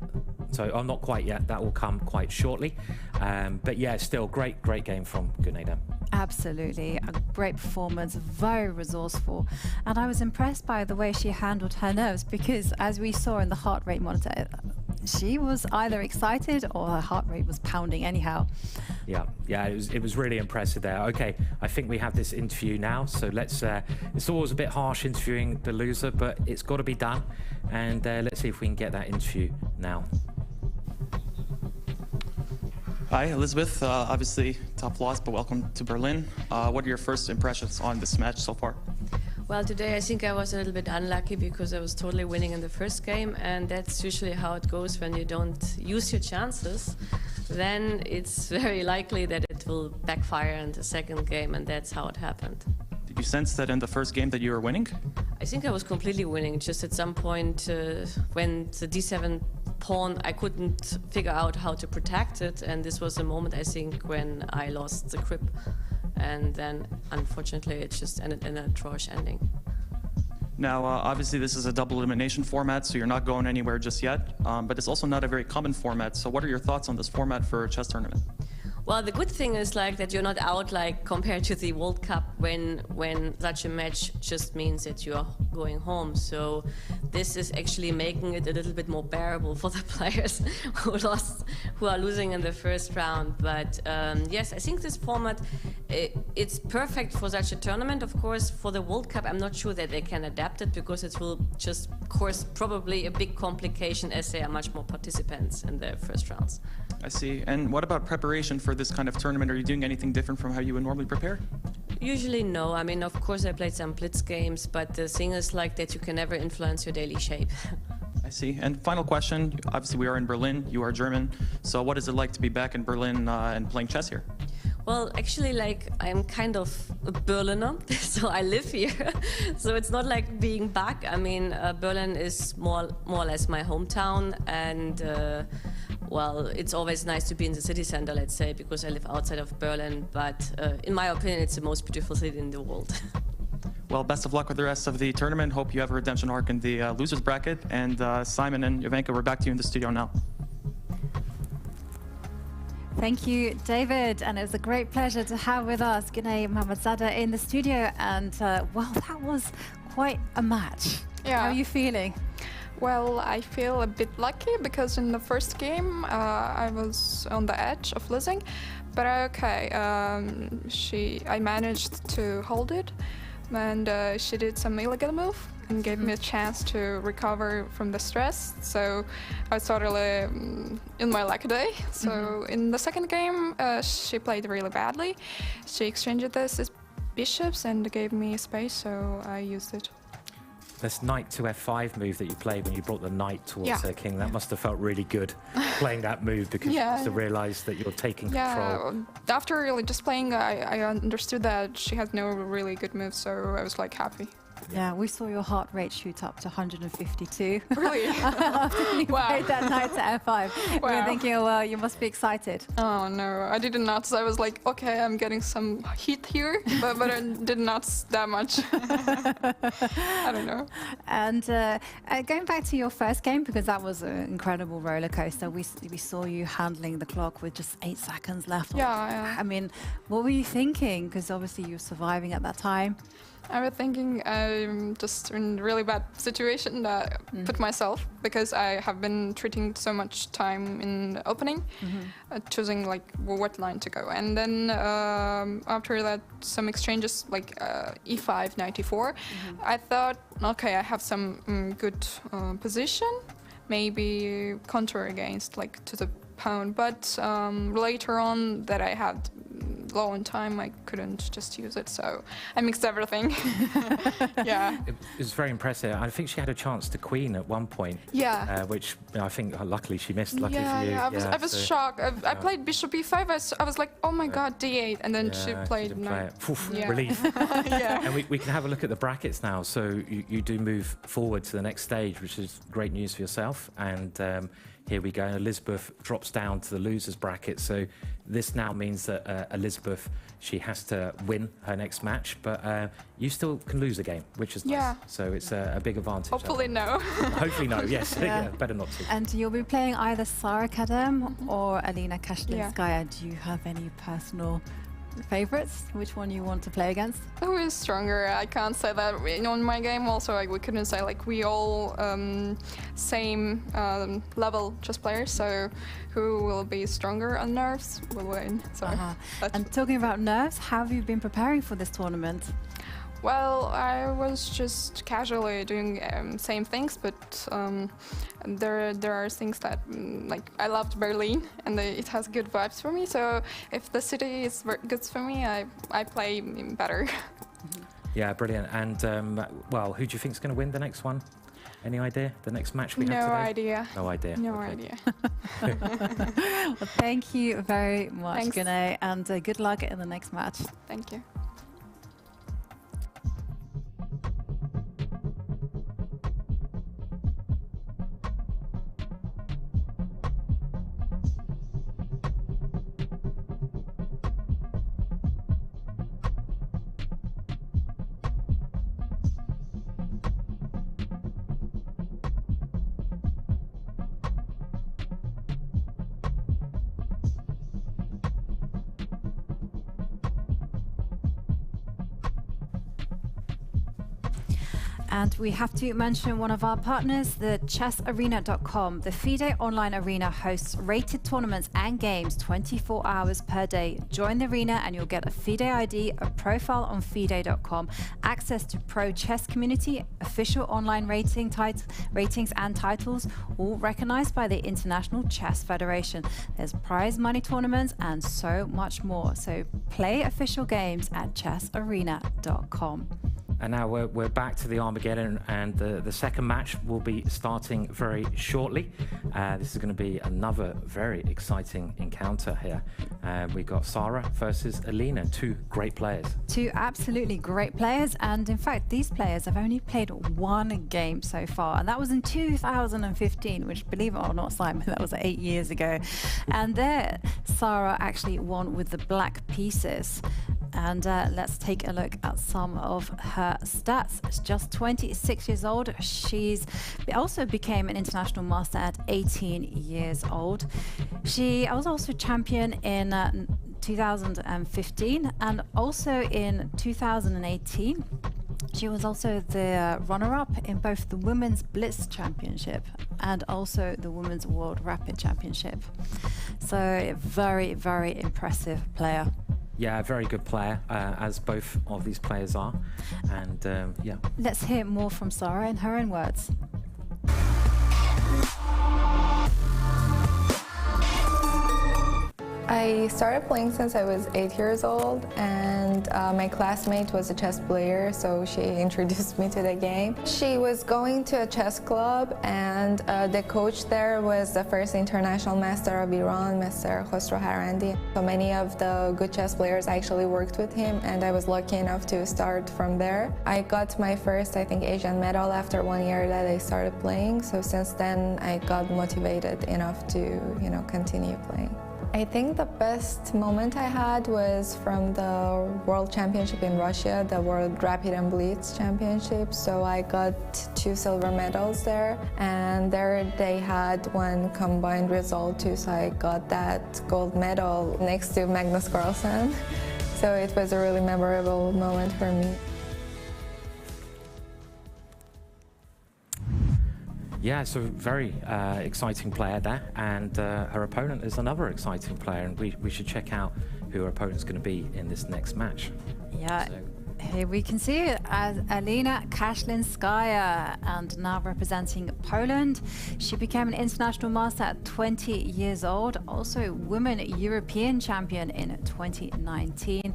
So not quite yet. That will come quite shortly. But yeah, still great game from Gunay. Absolutely, a great performance, very resourceful, and I was impressed by the way she handled her nerves, because as we saw in the heart rate monitor, she was either excited or her heart rate was pounding anyhow. Yeah, it was really impressive there. Okay, I think we have this interview now, so let's it's always a bit harsh interviewing the loser, but it's got to be done, and let's see if we can get that interview now. Hi, Elisabeth. Obviously, tough loss, but welcome to Berlin. What are your first impressions on this match so far? Well, today I think I was a little bit unlucky because I was totally winning in the first game, and that's usually how it goes when you don't use your chances. Then it's very likely that it will backfire in the second game, and that's how it happened. Did you sense that in the first game that you were winning? I think I was completely winning. Just at some point when the d7 pawn, I couldn't figure out how to protect it, and this was a moment, I think, when I lost the grip. And then, unfortunately, it just ended in a drawish ending. Now, obviously, this is a double elimination format, so you're not going anywhere just yet, but it's also not a very common format. So what are your thoughts on this format for a chess tournament? Well, the good thing is like that you're not out like compared to the World Cup when such a match just means that you are going home. So this is actually making it a little bit more bearable for the players who are losing in the first round. But yes, I think this format it's perfect for such a tournament. Of course, for the World Cup, I'm not sure that they can adapt it because it will just cause probably a big complication as there are much more participants in the first rounds. I see. And what about preparation for this kind of tournament? Are you doing anything different from how you would normally prepare? Usually no. I mean, of course I played some blitz games, but the thing is like that you can never influence your daily shape. I see. And final question, obviously we are in Berlin, you are German, so what is it like to be back in Berlin and playing chess here? Well, actually, like, I'm kind of a Berliner, so I live here. So it's not like being back. I mean, Berlin is more or less my hometown, and well, it's always nice to be in the city center, let's say, because I live outside of Berlin. But in my opinion, it's the most beautiful city in the world. Well, best of luck with the rest of the tournament. Hope you have a redemption arc in the losers bracket. And Simon and Jovanka, we're back to you in the studio now. Thank you, David, and it was a great pleasure to have with us Gunay Mammadzada in the studio, and well, that was quite a match. Yeah. How are you feeling? Well, I feel a bit lucky because in the first game I was on the edge of losing, but okay, I managed to hold it, and she did some illegal move and gave me a chance to recover from the stress. So I was totally in my lucky day. So in the second game, she played really badly. She exchanged this bishops and gave me space, so I used it. This knight to f5 move that you played when you brought the knight towards her king, that must have felt really good playing that move, because you must have realized that you're taking control. After really just playing, I understood that she had no really good moves, so I was like happy. Yeah, we saw your heart rate shoot up to 152. Really? After you played that knight to f5. Wow. We were thinking, oh, well, you must be excited. Oh no, I didn't notice. I was like, okay, I'm getting some heat here, but I did not that much. I don't know. And going back to your first game, because that was an incredible roller coaster, we saw you handling the clock with just 8 seconds left. Yeah. I mean, what were you thinking? Because obviously you were surviving at that time. I was thinking I'm just in a really bad situation that I put myself, because I have been treating so much time in opening, choosing like what line to go. And then after that, some exchanges like e5, knight e4, I thought, okay, I have some good position, maybe counter against like to the pawn. But later on that I had low on time, I couldn't just use it, so I mixed everything. Yeah. It was very impressive. I think she had a chance to queen at one point. Yeah. Which I think luckily she missed. Luckily for you. I was shocked. I played bishop e5. I was like, oh my god, d8, and then she played no. Relief. Yeah. And we can have a look at the brackets now. So you do move forward to the next stage, which is great news for yourself. And here we go. Elisabeth drops down to the losers bracket. So this now means that Elisabeth, she has to win her next match, but you still can lose a game, which is nice. So it's a big advantage. Hopefully no. Hopefully no, yes. Yeah, better not to. And you'll be playing either Sara Khadem or Alina Kashlinskaya. Do you have any personal favorites? Which one you want to play against? Who is stronger? I can't say that on my game. Also, we couldn't say like we all same level chess players. So who will be stronger on nerves will win. So. And talking about nerves, how have you been preparing for this tournament? Well, I was just casually doing same things, but there are things that like I loved Berlin and it has good vibes for me. So if the city is good for me, I play better. Yeah, brilliant. And well, who do you think is going to win the next one? Any idea? The next match we have today? No idea. No idea. No idea. Well, thank you very much, Gunay, and good luck in the next match. Thank you. And we have to mention one of our partners, the chessarena.com. The FIDE online arena hosts rated tournaments and games 24 hours per day. Join the arena and you'll get a FIDE ID, a profile on FIDE.com, access to pro chess community, official online ratings and titles, all recognized by the International Chess Federation. There's prize money tournaments and so much more. So play official games at chessarena.com. And now we're back to the Armageddon, and the second match will be starting very shortly. This is going to be another very exciting encounter here. We've got Sara versus Alina, two great players. Two absolutely great players, and in fact these players have only played one game so far, and that was in 2015, which, believe it or not, Simon, that was 8 years ago. And there Sara actually won with the black pieces. And let's take a look at some of her stats. She's just 26 years old. She's also became an international master at 18 years old. She was also champion in 2015 and also in 2018. She was also the runner-up in both the Women's Blitz Championship and also the Women's World Rapid Championship. So a very, very impressive player. Yeah, a very good player, as both of these players are. And yeah. Let's hear more from Sara in her own words. I started playing since I was 8 years old, and my classmate was a chess player, so she introduced me to the game. She was going to a chess club, and the coach there was the first international master of Iran, Master Khosrow. So many of the good chess players actually worked with him, and I was lucky enough to start from there. I got my first, I think, Asian medal after 1 year that I started playing, so since then I got motivated enough to, continue playing. I think the best moment I had was from the World Championship in Russia, the World Rapid and Blitz Championship. So I got 2 silver medals there, and there they had one combined result too, so I got that gold medal next to Magnus Carlsen. So it was a really memorable moment for me. Yeah, it's a very exciting player there, and her opponent is another exciting player, and we should check out who her opponent's going to be in this next match. Yeah. Here we can see it as Alina Kashlinskaya, and now representing Poland. She became an international master at 20 years old, also Women European champion in 2019,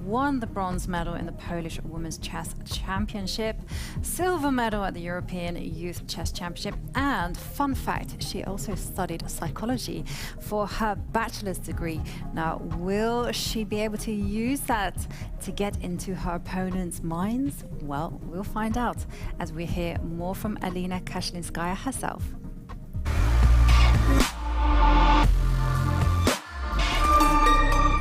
won the bronze medal in the Polish Women's Chess Championship, silver medal at the European Youth Chess Championship, and fun fact, she also studied psychology for her bachelor's degree. Now, will she be able to use that to get into her opponent's minds? Well, we'll find out as we hear more from Alina Kashlinskaya herself.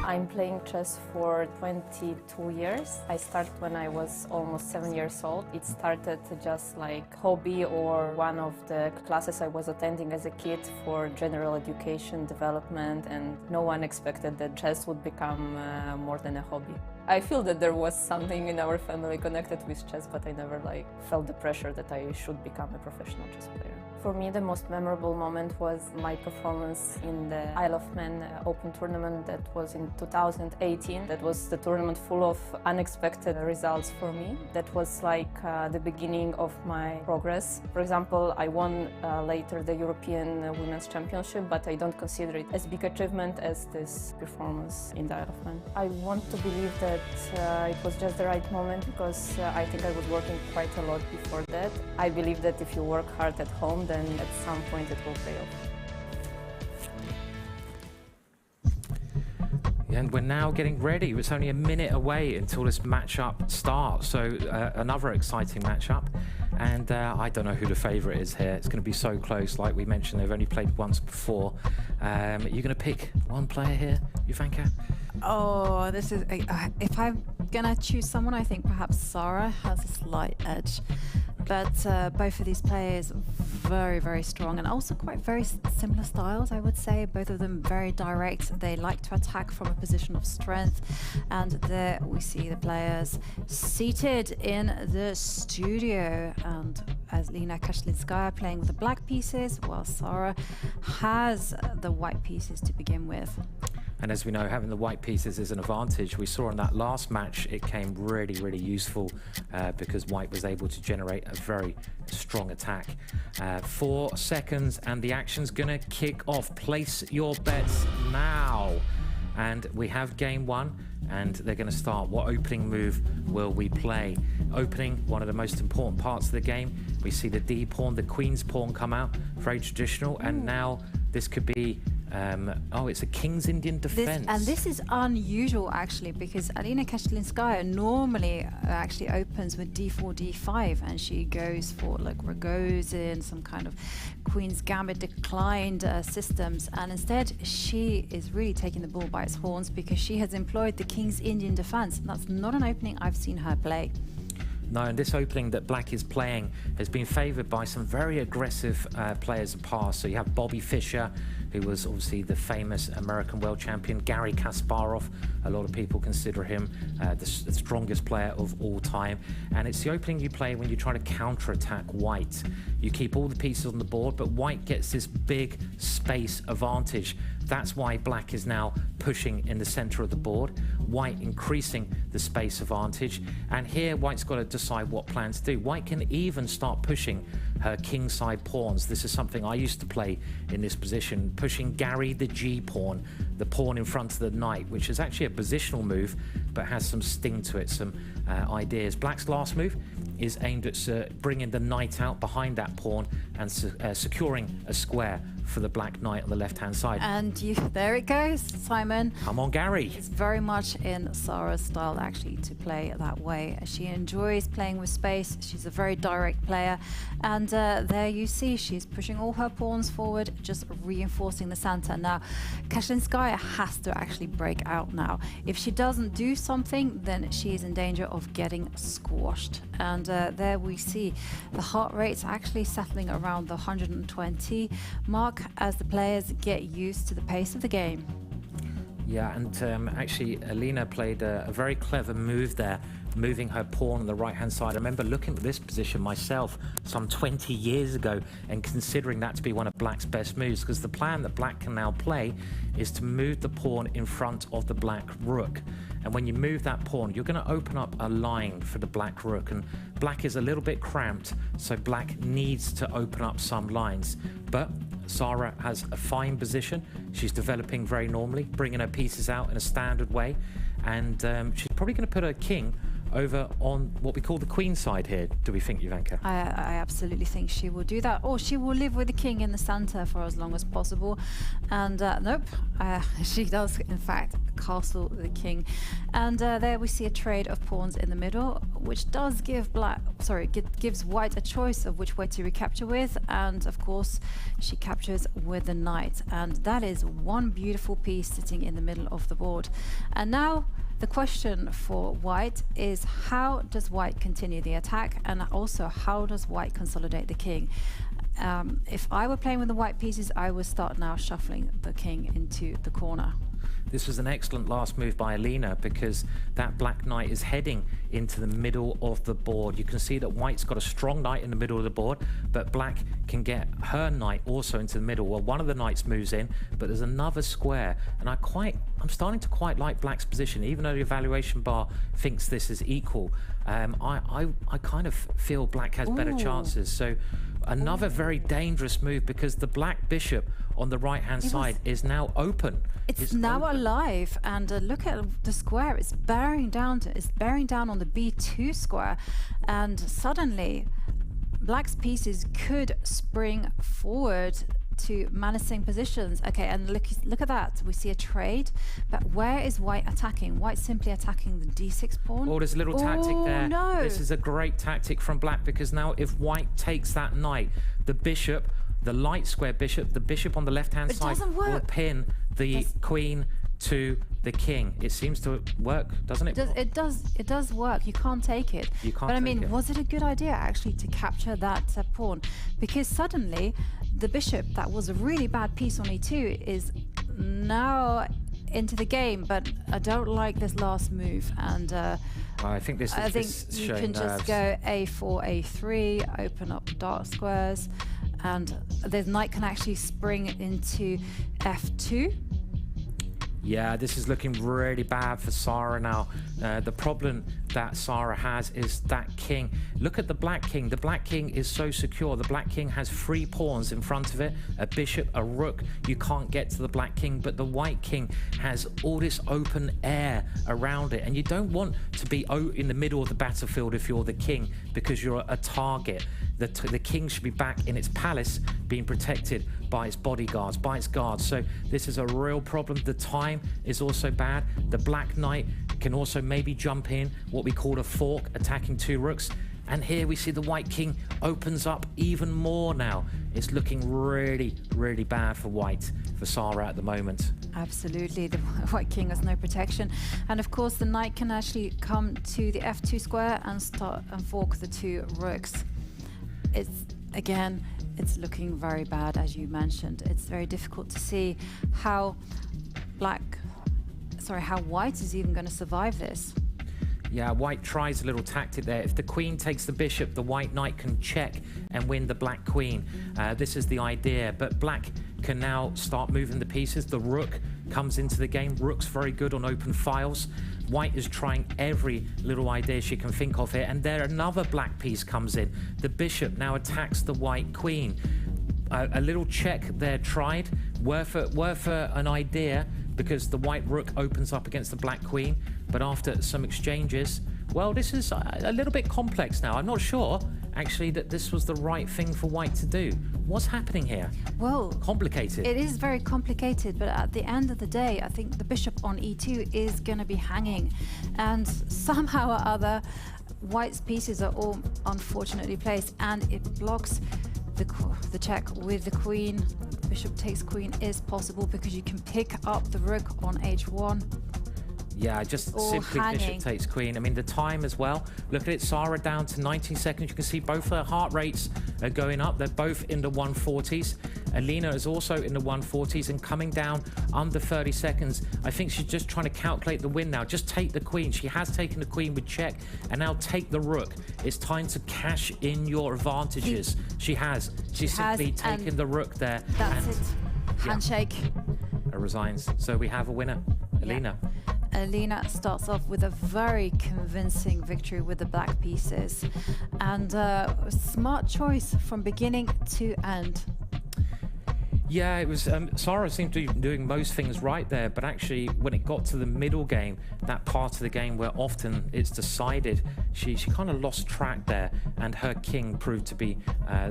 I'm playing chess for 22 years. I started when I was almost 7 years old. It started just like hobby or one of the classes I was attending as a kid for general education development, and no one expected that chess would become more than a hobby. I feel that there was something in our family connected with chess, but I never felt the pressure that I should become a professional chess player. For me, the most memorable moment was my performance in the Isle of Man Open tournament that was in 2018. That was the tournament full of unexpected results for me. That was the beginning of my progress. For example, I won later the European Women's Championship, but I don't consider it as big achievement as this performance in the Isle of Man. I want to believe that it was just the right moment, because I think I was working quite a lot before that. I believe that if you work hard at home, then at some point it will pay off. And we're now getting ready. It's only a minute away until this matchup starts. So another exciting matchup. And I don't know who the favorite is here. It's going to be so close. Like we mentioned, they've only played once before. You're going to pick one player here, Jovanka? Oh, this is... if I'm going to choose someone, I think perhaps Sara has a slight edge. but both of these players very, very strong and also quite very similar styles, I would say. Both of them very direct. They like to attack from a position of strength. And there we see the players seated in the studio, and Alina Kashlinskaya playing with the black pieces, while Sara has the white pieces to begin with. And as we know, having the white pieces is an advantage. We saw in that last match, it came really, really useful because white was able to generate a very strong attack. 4 seconds and the action's gonna kick off. Place your bets now. And we have game 1, and they're going to start. What opening move will we play? Opening, one of the most important parts of the game. We see the D pawn, the queen's pawn come out, very traditional, and now this could be oh, it's a King's Indian defense. And this is unusual, actually, because Alina Kashlinskaya normally actually opens with d4, d5, and she goes for like Rogozin, some kind of Queen's Gambit declined systems, and instead she is really taking the bull by its horns because she has employed the King's Indian defense. And that's not an opening I've seen her play. No, and this opening that Black is playing has been favoured by some very aggressive players in the past. So you have Bobby Fischer, who was obviously the famous American world champion, Garry Kasparov. A lot of people consider him the strongest player of all time. And it's the opening you play when you try to counter-attack white. You keep all the pieces on the board, but white gets this big space advantage. That's why black is now pushing in the center of the board, white increasing the space advantage. And here white's got to decide what plan to do. White can even start pushing her kingside pawns. This is something I used to play in this position, pushing Garry the G pawn, the pawn in front of the knight, which is actually a positional move, but has some sting to it, some ideas. Black's last move is aimed at bringing the knight out behind that pawn and securing a square for the black knight on the left-hand side. And there it goes, Simon. Come on, Garry. It's very much in Sara's style, actually, to play that way. She enjoys playing with space. She's a very direct player. And there you see, she's pushing all her pawns forward, just reinforcing the center. Now, Kashlinskaya has to actually break out now. If she doesn't do something, then she is in danger of getting squashed. And there we see the heart rate's actually settling around the 120 mark as the players get used to the pace of the game. Yeah, and actually Alina played a very clever move there, moving her pawn on the right-hand side. I remember looking at this position myself some 20 years ago and considering that to be one of black's best moves, because the plan that black can now play is to move the pawn in front of the black rook. And when you move that pawn, you're going to open up a line for the black rook, and black is a little bit cramped, so black needs to open up some lines. But Sara has a fine position. She's developing very normally, bringing her pieces out in a standard way, and she's probably going to put her king over on what we call the queen side here. Do we think, Jovanka? I absolutely think she will do that, or she will live with the king in the center for as long as possible. And nope, she does in fact castle the king. And there we see a trade of pawns in the middle, which does give gives white a choice of which way to recapture with. And of course she captures with the knight, and that is one beautiful piece sitting in the middle of the board. And now the question for white is, how does white continue the attack, and also how does white consolidate the king? If I were playing with the white pieces, I would start now shuffling the king into the corner. This was an excellent last move by Alina, because that black knight is heading into the middle of the board. You can see that white's got a strong knight in the middle of the board, but black can get her knight also into the middle. Well, one of the knights moves in, but there's another square, and I'm starting to quite like black's position, even though the evaluation bar thinks this is equal. I kind of feel black has better chances. So another very dangerous move, because the black bishop on the right-hand side is now open. It's now alive, and look at the square. It's bearing down on the b2 square, and suddenly black's pieces could spring forward to menacing positions. Okay, and look at that. We see a trade, but where is white attacking? White's simply attacking the d6 pawn. Oh, there's a little tactic there. No. This is a great tactic from black, because now if white takes that knight, the bishop, the light square bishop, the bishop on the left-hand side will pin the queen to the king. It seems to work, doesn't it? It does work. You can't take it. You can't But I take mean, it. was it a good idea actually to capture that pawn? Because suddenly the bishop, that was a really bad piece on e2, is now into the game. But I don't like this last move, and I think this is I think this you showing can nerves. just go a4, a3, open up dark squares, and the knight can actually spring into f2. Yeah, this is looking really bad for Sara now. The problem that Sara has is that king. Look at the black king. The black king is so secure. The black king has 3 pawns in front of it, a bishop, a rook. You can't get to the black king, but the white king has all this open air around it. And you don't want to be in the middle of the battlefield if you're the king, because you're a target. The king should be back in its palace, being protected by its bodyguards, by its guards. So this is a real problem. The time is also bad. The black knight can also maybe jump in, what we call a fork, attacking 2 rooks. And here we see the white king opens up even more now. It's looking really, really bad for white, for Sara at the moment. Absolutely, the white king has no protection. And of course, the knight can actually come to the f2 square and start and fork the 2 rooks. It's looking very bad, as you mentioned. It's very difficult to see how white is even going to survive this. Yeah, white tries a little tactic there. If the queen takes the bishop, the white knight can check and win the black queen. This is the idea, but black can now start moving the pieces. The rook comes into the game. Rook's very good on open files. White is trying every little idea she can think of here, and there another black piece comes in. The bishop now attacks the white queen. A little check there tried, worth an idea, because the white rook opens up against the black queen. But after some exchanges, well, this is a little bit complex now. I'm not sure actually that this was the right thing for white to do. What's happening here? Well, complicated. It is very complicated, but at the end of the day, I think the bishop on e2 is going to be hanging, and somehow or other, white's pieces are all unfortunately placed, and it blocks the check with the queen. Bishop takes queen is possible because you can pick up the rook on h1. Yeah, just simply bishop takes queen. I mean, the time as well. Look at it, Sara down to 19 seconds. You can see both their heart rates are going up. They're both in the 140s. Alina is also in the 140s and coming down under 30 seconds. I think she's just trying to calculate the win now. Just take the queen. She has taken the queen with check, and now take the rook. It's time to cash in your advantages. She's simply taken the rook there. That's it. Handshake. Resigns. So we have a winner, Alina. Yeah. Alina starts off with a very convincing victory with the black pieces, and a smart choice from beginning to end. Yeah, it was. Sara seemed to be doing most things right there, but actually, when it got to the middle game, that part of the game where often it's decided, she kind of lost track there, and her king proved to be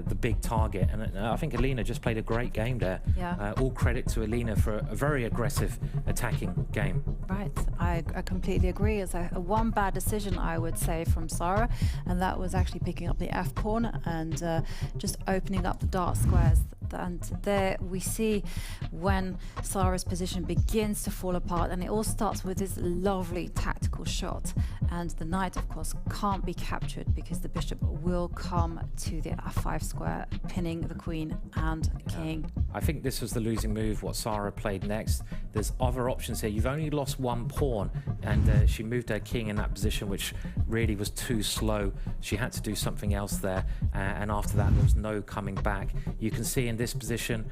the big target. And I think Alina just played a great game there. Yeah. All credit to Alina for a very aggressive attacking game. Right, I completely agree. It's a one bad decision, I would say, from Sara, and that was actually picking up the f pawn and just opening up the dark squares. And there we see when Sara's position begins to fall apart, and it all starts with this lovely tactical shot, and the knight of course can't be captured because the bishop will come to the f5 square, pinning the queen and king. I think this was the losing move, what Sara played next. There's other options here. You've only lost 1 pawn, and she moved her king in that position, which really was too slow. She had to do something else there, and after that there was no coming back. You can see in this position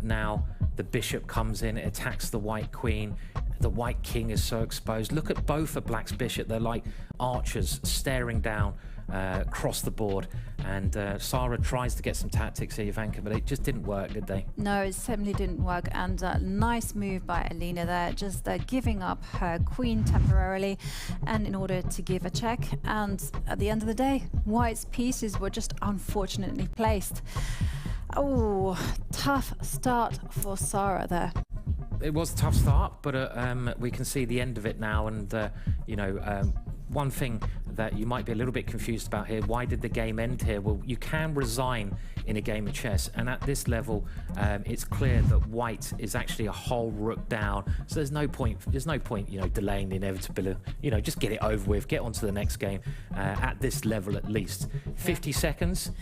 now the bishop comes in, it attacks the white queen. The white king is so exposed. Look at both of black's bishop. They're like archers staring down across the board, and Sara tries to get some tactics here, Jovanka, but it just didn't work, did they? No, it certainly didn't work, and nice move by Alina there, just giving up her queen temporarily, and in order to give a check. And at the end of the day, white's pieces were just unfortunately placed. Oh, tough start for Sara there. It was a tough start, but we can see the end of it now, and one thing that you might be a little bit confused about here. Why did the game end here? Well, you can resign in a game of chess, and at this level, it's clear that white is actually a whole rook down. So there's no point, delaying the inevitability. Just get it over with, get on to the next game. At this level, at least 50 seconds,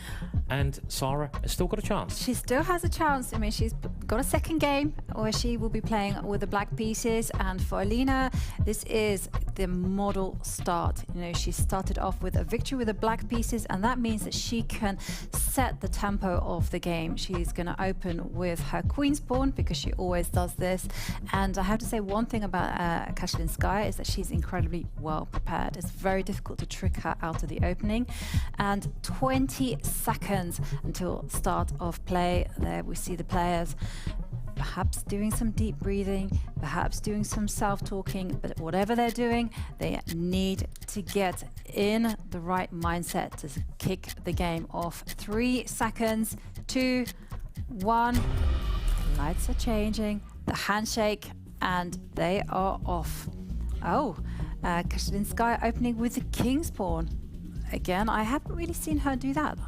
and Sara has still got a chance. She still has a chance. I mean, she's got a second game where she will be playing with the black pieces, and for Alina, this is the model start. She started off with a victory with the black pieces, and that means that she can set the tempo of the game. She's going to open with her queen's pawn, because she always does this. And I have to say one thing about Kashlinskaya is that she's incredibly well prepared. It's very difficult to trick her out of the opening. And 20 seconds until start of play. There we see the players perhaps doing some deep breathing, perhaps doing some self-talking, but whatever they're doing, they need to get in the right mindset to kick the game off. 3 seconds, 2, 1. Lights are changing, the handshake, and they are off. Kashlinskaya opening with the king's pawn. Again, I haven't really seen her do that.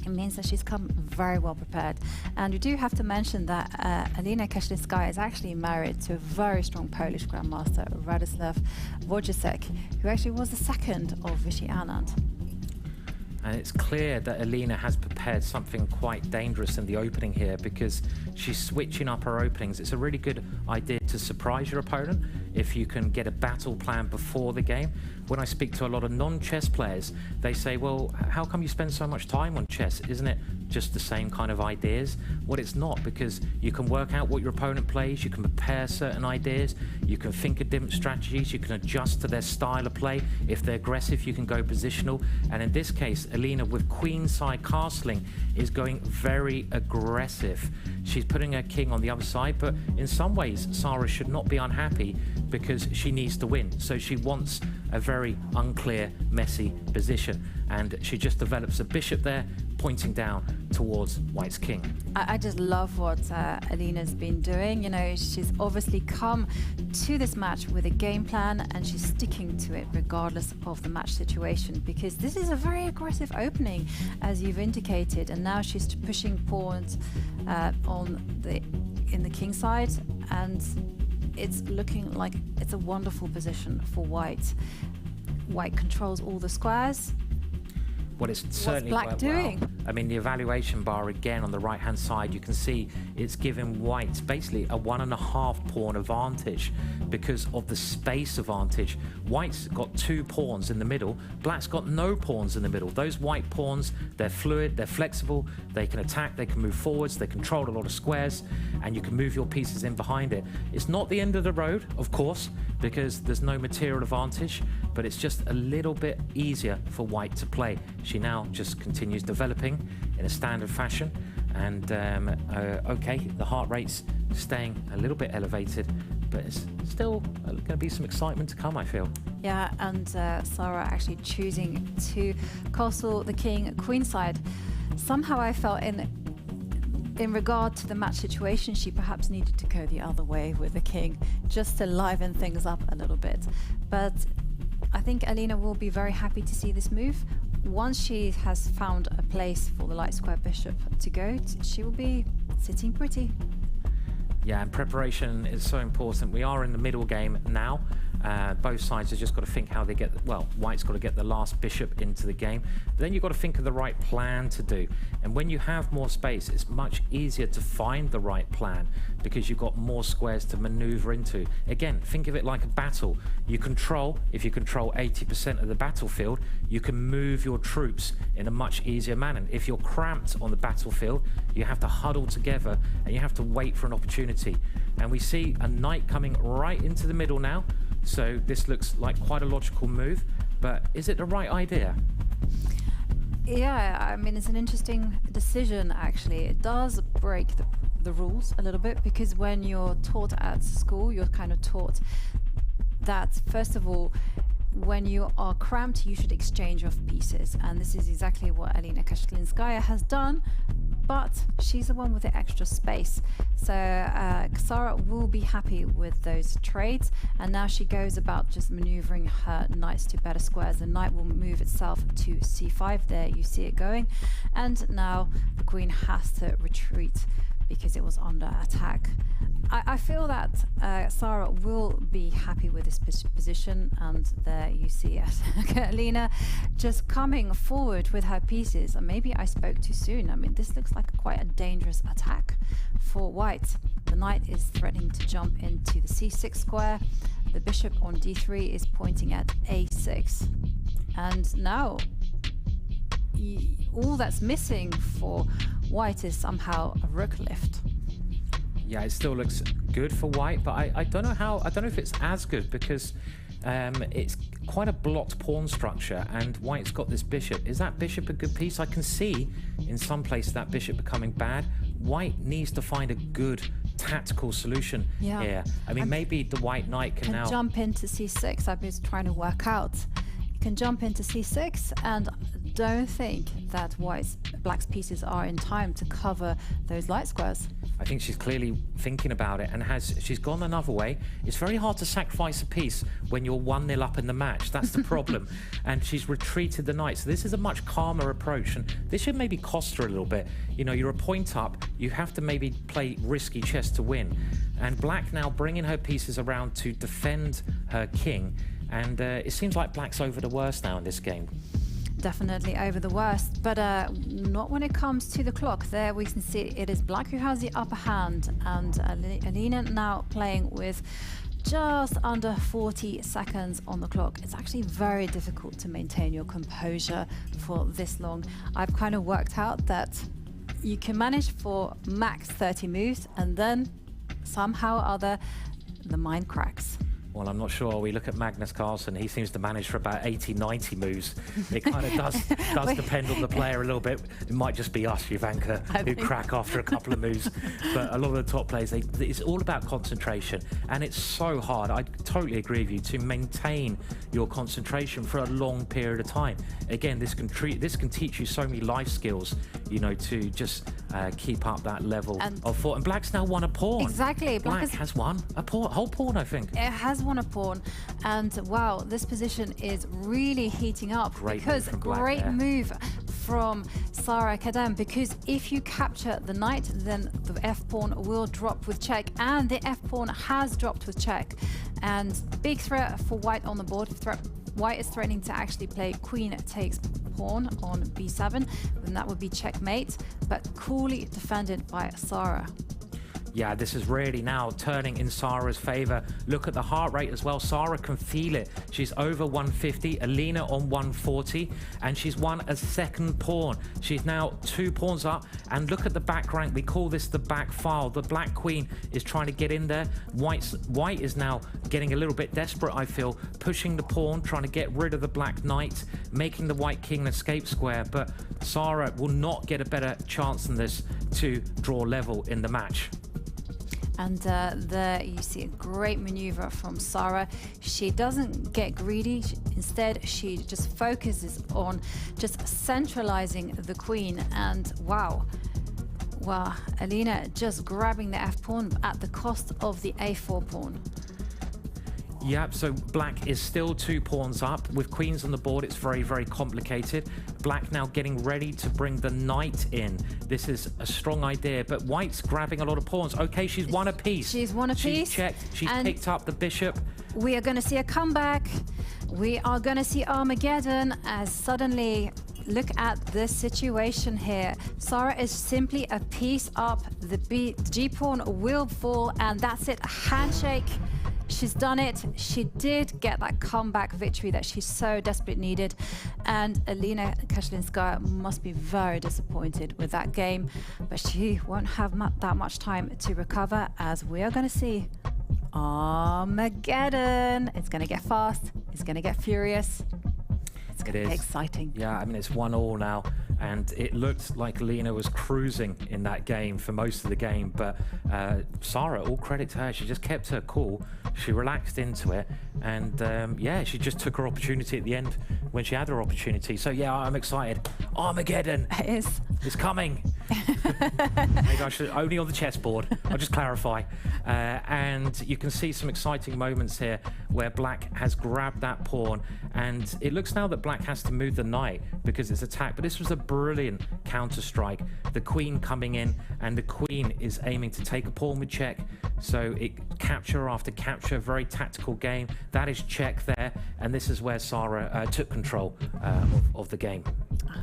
It means that she's come very well prepared. And we do have to mention that Alina Kashlinskaya is actually married to a very strong Polish grandmaster, Radoslav Wojciech, who actually was the second of Vichy Anand. And it's clear that Alina has prepared something quite dangerous in the opening here, because she's switching up her openings. It's a really good idea to surprise your opponent if you can get a battle plan before the game. When I speak to a lot of non-chess players, they say, well, how come you spend so much time on chess? Isn't it just the same kind of ideas? Well, it's not, because you can work out what your opponent plays, you can prepare certain ideas, you can think of different strategies, you can adjust to their style of play. If they're aggressive, you can go positional. And in this case, Alina, with queenside castling, is going very aggressive. She's putting her king on the other side, but in some ways, Sara should not be unhappy, because she needs to win. So she wants a very unclear, messy position. And she just develops a bishop there, pointing down towards white's king. I just love what Alina's been doing. She's obviously come to this match with a game plan, and she's sticking to it regardless of the match situation, because this is a very aggressive opening, as you've indicated, and now she's pushing pawns in the king side, and it's looking like it's a wonderful position for white. White controls all the squares. Well, it's certainly What's black doing? Well. I mean, the evaluation bar again on the right-hand side, you can see it's giving white basically a 1.5 pawn advantage because of the space advantage. White's got 2 pawns in the middle. Black's got no pawns in the middle. Those white pawns, they're fluid, they're flexible, they can attack, they can move forwards, they control a lot of squares, and you can move your pieces in behind it. It's not the end of the road, of course, because there's no material advantage, but it's just a little bit easier for white to play. She now just continues developing in a standard fashion, and okay, the heart rate's staying a little bit elevated, but it's still going to be some excitement to come, I feel. Yeah, and Sara actually choosing to castle the king queenside. Somehow I felt in regard to the match situation, she perhaps needed to go the other way with the king, just to liven things up a little bit. But I think Alina will be very happy to see this move. Once she has found a place for the light square bishop to go, she will be sitting pretty. Yeah, and preparation is so important. We are in the middle game now. Both sides have just got to think how they get, well, white's got to get the last bishop into the game. But then you've got to think of the right plan to do. And when you have more space, it's much easier to find the right plan because you've got more squares to maneuver into. Again, think of it like a battle. If you control 80% of the battlefield, you can move your troops in a much easier manner. If you're cramped on the battlefield, you have to huddle together and you have to wait for an opportunity. And we see a knight coming right into the middle now. So this looks like quite a logical move, but is it the right idea? Yeah, I mean, it's an interesting decision, actually. It does break the rules a little bit, because when you're taught at school, you're kind of taught that, first of all, when you are cramped, you should exchange off pieces. And this is exactly what Alina Kashlinskaya has done. but she's the one with the extra space. So Sara will be happy with those trades, and now she goes about just maneuvering her knights to better squares. The knight will move itself to c5. There you see it going, and now the queen has to retreat because it was under attack. I feel that Sara will be happy with this position, and there you see it. Alina just coming forward with her pieces, and maybe I spoke too soon. I mean, this looks like quite a dangerous attack for white. The knight is threatening to jump into the c6 square. The bishop on d3 is pointing at a6. And now all that's missing for white is somehow a rook lift. Yeah, it still looks good for white, but I don't know how. I don't know if it's as good because it's quite a blocked pawn structure, and white's got this bishop. Is that bishop a good piece? I can see in some places that bishop becoming bad. White needs to find a good tactical solution here. I mean, maybe the white knight can now jump into c6. I've been trying to work out. You can jump into c6, and don't think that black's pieces are in time to cover those light squares. I think she's clearly thinking about it, and she's gone another way. It's very hard to sacrifice a piece when you're 1-0 up in the match. That's the problem. And she's retreated the knight. So this is a much calmer approach, and this should maybe cost her a little bit. You know, you're a point up. You have to maybe play risky chess to win. And black now bringing her pieces around to defend her king. And it seems like black's over the worst now in this game. Definitely over the worst, but not when it comes to the clock. There we can see it is black who has the upper hand, and Alina now playing with just under 40 seconds on the clock. It's actually very difficult to maintain your composure for this long. I've kind of worked out that you can manage for max 30 moves, and then somehow or other the mind cracks. Well, I'm not sure. We look at Magnus Carlsen, he seems to manage for about 80, 90 moves. It kind of does depend on the player a little bit. It might just be us, Jovanka, who crack after a couple of moves. But a lot of the top players, it's all about concentration. And it's so hard, I totally agree with you, to maintain your concentration for a long period of time. Again, this can teach you so many life skills, you know, to just keep up that level of thought. And black's now won a pawn. Exactly. Black has won a pawn, whole pawn, I think. It has won a pawn, and wow, this position is really heating up. Great move from Sara Khadem, because if you capture the knight, then the f-pawn will drop with check, and the f-pawn has dropped with check. And big threat for white on the board. White is threatening to actually play queen takes pawn on b7, and that would be checkmate, but coolly defended by Sara. Yeah, this is really now turning in Sara's favor. Look at the heart rate as well. Sara can feel it. She's over 150, Alina on 140, and she's won a second pawn. She's now 2 pawns up, and look at the back rank. We call this the back file. The black queen is trying to get in there. White is now getting a little bit desperate, I feel, pushing the pawn, trying to get rid of the black knight, making the white king an escape square, but Sara will not get a better chance than this to draw level in the match. And there you see a great maneuver from Sara. She doesn't get greedy. Instead, she just focuses on just centralizing the queen. And wow, Alina just grabbing the f-pawn at the cost of the a4 pawn. Yep, so black is still 2 pawns up. With queens on the board, it's very, very complicated. Black now getting ready to bring the knight in. This is a strong idea, but white's grabbing a lot of pawns. Okay, she's won a piece. She's won a piece. She's checked. She's picked up the bishop. We are going to see a comeback. We are going to see Armageddon as suddenly... Look at this situation here. Sara is simply a piece up. The G-pawn will fall, and that's it. A handshake. She's done it. She did get that comeback victory that she so desperately needed. And Alina Kashlinskaya must be very disappointed with that game. But she won't have that much time to recover, as we are going to see Armageddon. It's going to get fast. It's going to get furious. It's going to be exciting. Yeah, I mean, it's 1-1 now, and it looked like Alina was cruising in that game for most of the game, but Sara, all credit to her, she just kept her cool. She relaxed into it, and yeah, she just took her opportunity at the end when she had her opportunity. So yeah, I'm excited. Armageddon. It is. It's coming. Maybe I should only on the chessboard. I'll just clarify. And you can see some exciting moments here where black has grabbed that pawn, and it looks now that black has to move the knight because it's attacked. But this was a brilliant counter strike. The queen coming in, and the queen is aiming to take a pawn with check. So it capture after capture, very tactical game. That is check there, and this is where Sara took control of the game.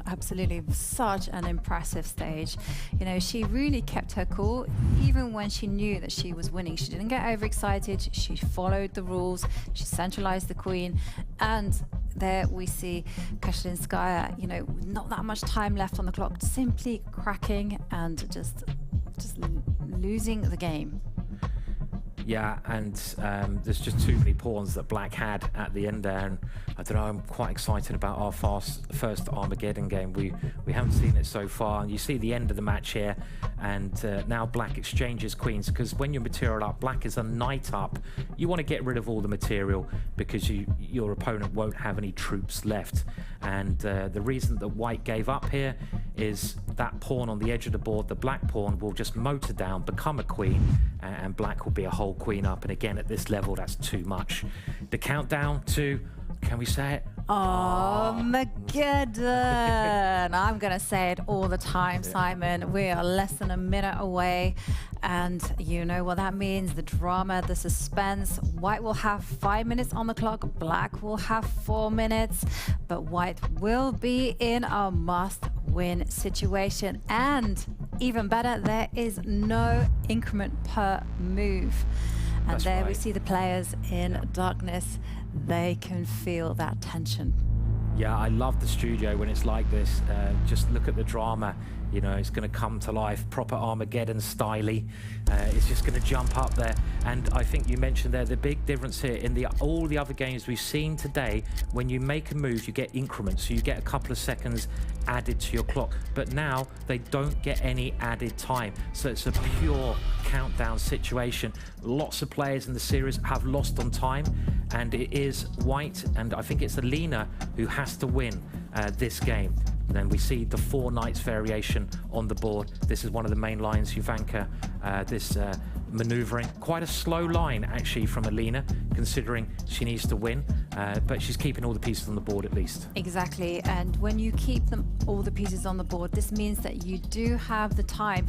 Absolutely, such an impressive stage. You know, she really kept her cool, even when she knew that she was winning. She didn't get overexcited. She followed the rules. She centralized the queen, and there we see Kashlinskaya, you know, not that much time left on the clock, simply cracking and just losing the game. Yeah, and there's just too many pawns that black had at the end there, and I don't know, I'm quite excited about our first Armageddon game. We haven't seen it so far, and you see the end of the match here, and now black exchanges queens, because when you're material up, black is a knight up. You want to get rid of all the material because your opponent won't have any troops left, and the reason that white gave up here is that pawn on the edge of the board, the black pawn, will just motor down, become a queen, and black will be a whole queen up. And again, at this level, that's too much. The countdown to, can we say it? Armageddon. I'm going to say it all the time, Simon. We are less than a minute away, and you know what that means. The drama, the suspense. White will have 5 minutes on the clock. Black will have 4 minutes, but white will be in a must-win situation. And even better, there is no increment per move. And That's there right. we see the players in darkness. They can feel that tension. Yeah, I love the studio when it's like this. Just look at the drama. You know, it's going to come to life, proper Armageddon style-y. It's just going to jump up there. And I think you mentioned there the big difference here in all the other games we've seen today. When you make a move, you get increments, so you get a couple of seconds added to your clock. But now they don't get any added time, so it's a pure countdown situation. Lots of players in the series have lost on time, and it is white, and I think it's Alina who has to win this game. Then we see the 4 knights variation on the board. This is one of the main lines, Jovanka, this maneuvering. Quite a slow line, actually, from Alina, considering she needs to win, but she's keeping all the pieces on the board at least. Exactly, and when you keep all the pieces on the board, this means that you do have the time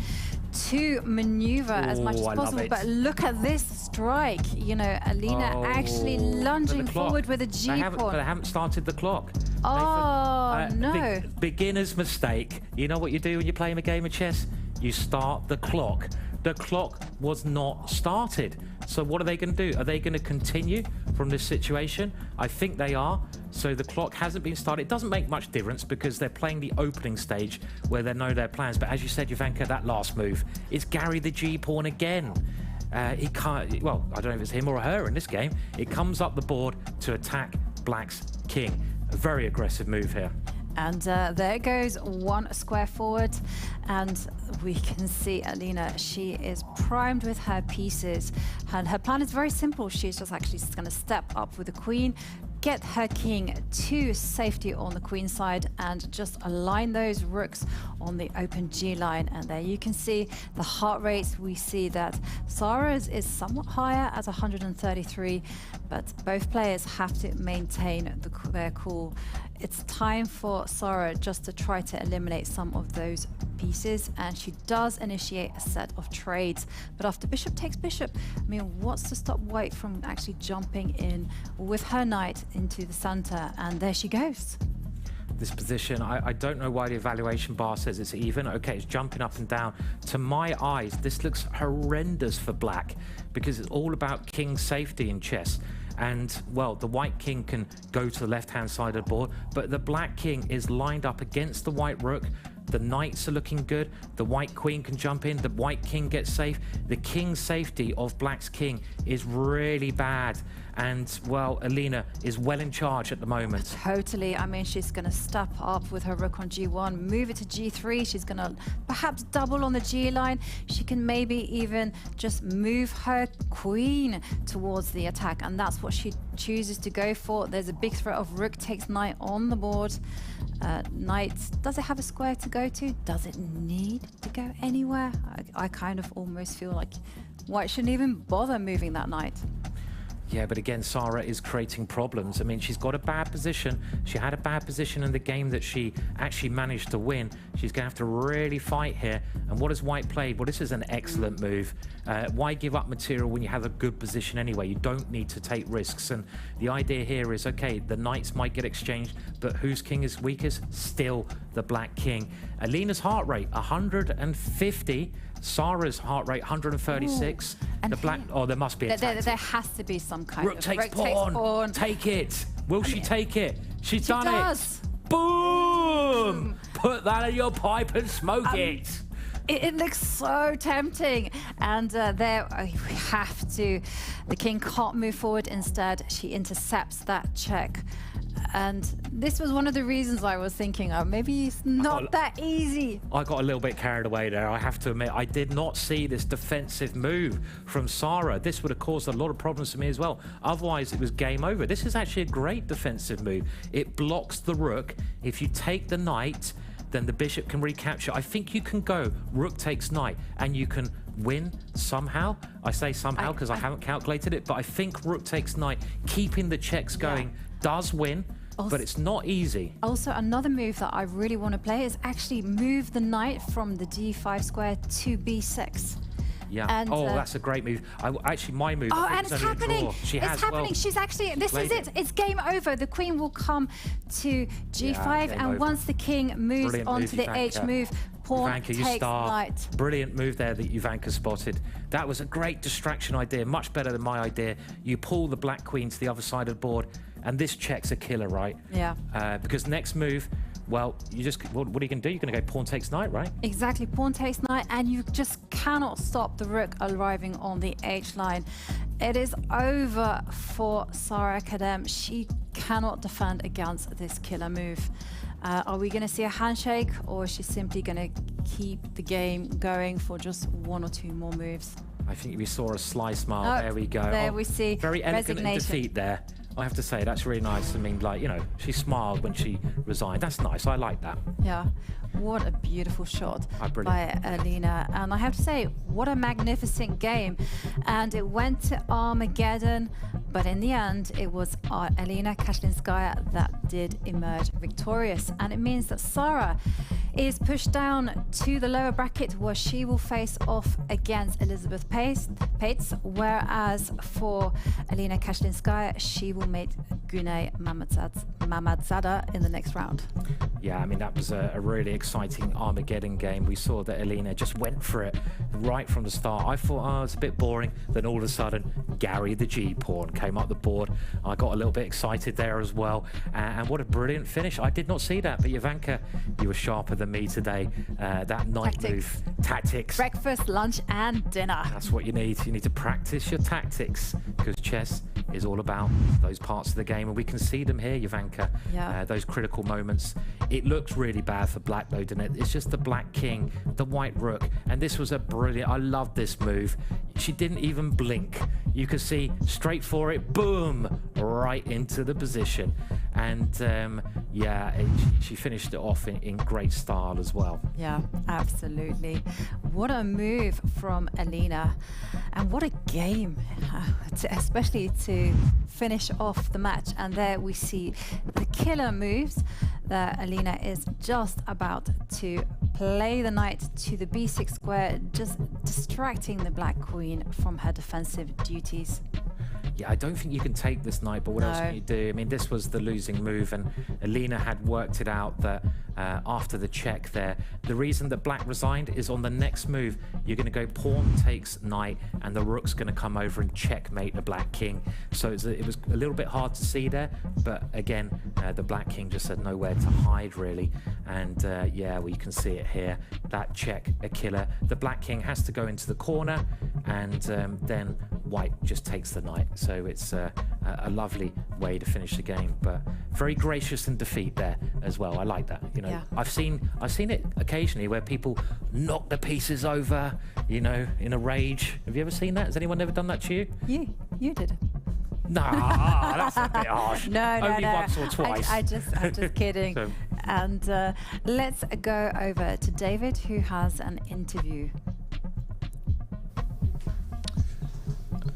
to maneuver as much as possible. But look at this strike. You know, Alina actually lunging forward with a G-pawn. But they haven't started the clock. Oh, no. Beginner's mistake. You know what you do when you're playing a game of chess? You start the clock. The clock was not started. So what are they going to do? Are they going to continue from this situation? I think they are. So the clock hasn't been started. It doesn't make much difference because they're playing the opening stage where they know their plans. But as you said, Jovanka, that last move, it's Gary the G-pawn again. He can't, well, I don't know if it's him or her in this game. It comes up the board to attack black's king. A very aggressive move here. And there goes 1 square forward, and we can see Alina, she is primed with her pieces, and her plan is very simple. She's just actually going to step up with the queen, get her king to safety on the queen side, and just align those rooks on the open G line. And there you can see the heart rates. We see that Sara's is somewhat higher at 133, but both players have to maintain their cool. It's time for Sara just to try to eliminate some of those pieces, and she does initiate a set of trades. But after bishop takes bishop, I mean, what's to stop white from actually jumping in with her knight into the center? And there she goes. This position, I don't know why the evaluation bar says it's even. Okay, it's jumping up and down. To my eyes, this looks horrendous for black because it's all about king safety in chess. And, well, the white king can go to the left-hand side of the board, but the black king is lined up against the white rook. The knights are looking good. The white queen can jump in. The white king gets safe. The king's safety of black's king is really bad. And, well, Alina is well in charge at the moment. Totally. I mean, she's going to step up with her rook on g1, move it to g3. She's going to perhaps double on the g line. She can maybe even just move her queen towards the attack, and that's what she chooses to go for. There's a big threat of rook takes knight on the board. Knight, does it have a square to go to? Does it need to go anywhere? I kind of almost feel like white shouldn't even bother moving that knight. Yeah, but again, Sara is creating problems. I mean, she's got a bad position. She had a bad position in the game that she actually managed to win. She's going to have to really fight here. And what has white played? Well, this is an excellent move. Why give up material when you have a good position anyway? You don't need to take risks. And the idea here is, okay, the knights might get exchanged, but whose king is weakest? Still the black king. Alina's heart rate, 150. Sara's heart rate, 136. And the black, oh, there must be a tactic. There has to be some kind Rook of... takes pawn. Take it. Will she take it? She's done it. Boom! Put that in your pipe and smoke it. It looks so tempting. And there we have to... The king can't move forward. Instead, she intercepts that check. And this was one of the reasons I was thinking, oh, maybe it's not that easy. I got a little bit carried away there, I have to admit. I did not see this defensive move from Sara. This would have caused a lot of problems for me as well. Otherwise, it was game over. This is actually a great defensive move. It blocks the rook. If you take the knight, then the bishop can recapture. I think you can go rook takes knight, and you can win somehow. I say somehow because I haven't calculated it, but I think rook takes knight, keeping the checks going, does win. Also, but it's not easy. Also, another move that I really want to play is actually move the knight from the d5 square to b6. Yeah. And, that's a great move. Actually, my move. Oh, and it's happening. It's happening. Well, she's actually. This is it. It's game over. The queen will come to g5, and once the king moves onto the h move, pawn takes knight. Brilliant move there that Jovanka spotted. That was a great distraction idea, much better than my idea. You pull the black queen to the other side of the board, and this check's a killer, right? Yeah. Because next move, well, you just, what are you going to do? You're going to go pawn takes knight, right? Exactly, pawn takes knight, and you just cannot stop the rook arriving on the h line. It is over for Sara Khadem. She cannot defend against this killer move. Are we going to see a handshake, or is she simply going to keep the game going for just one or two more moves? I think we saw a sly smile. There we go. There we see very elegant in defeat there. I have to say, that's really nice. I mean, like, you know, she smiled when she resigned. That's nice. I like that. Yeah. What a beautiful shot by Alina. And I have to say, what a magnificent game. And it went to Armageddon, but in the end, it was Alina Kashlinskaya that did emerge victorious. And it means that Sara is pushed down to the lower bracket, where she will face off against Elisabeth Paehtz, whereas for Alina Kashlinskaya, she will meet Gunay Mammadzada in the next round. Yeah, I mean, that was a really exciting Armageddon game. We saw that Alina just went for it right from the start. I thought, oh, it's a bit boring. Then all of a sudden, Gary the G-pawn came up the board. I got a little bit excited there as well. And what a brilliant finish. I did not see that, but Jovanka, you were sharper than me today. That knight move, tactics. Breakfast, lunch, and dinner. That's what you need. You need to practice your tactics, because chess is all about those parts of the game, and we can see them here, Jovanka. Yeah. Those critical moments. It looks really bad for black though, doesn't it? It's just the black king, the white rook, and this was a brilliant, I love this move. She didn't even blink. You could see straight for it, boom, right into the position. And yeah, she finished it off in great style as well. Yeah, absolutely. What a move from Alina, and what a game, especially to finish off the match. And there we see the killer moves that Alina is just about to play the knight to the b6 square, just distracting the black queen from her defensive duties. Yeah, I don't think you can take this knight, but what else can you do? I mean, this was the losing move, and Alina had worked it out that after the check there, the reason that black resigned is on the next move, you're going to go pawn takes knight, and the rook's going to come over and checkmate the black king. So it was a little bit hard to see there, but again, the black king just had nowhere to hide, really. And yeah, well, you can see it here. That check, a killer. The black king has to go into the corner, and then white just takes the knight. So it's a a lovely way to finish the game. But very gracious in defeat there as well. I like that. You know, Yeah. I've seen it occasionally where people knock the pieces over, you know, in a rage. Have you ever seen that? Has anyone ever done that to you? You did it. Nah, that's a bit harsh. No, Only once or twice. I'm just kidding. So- And let's go over to David, who has an interview.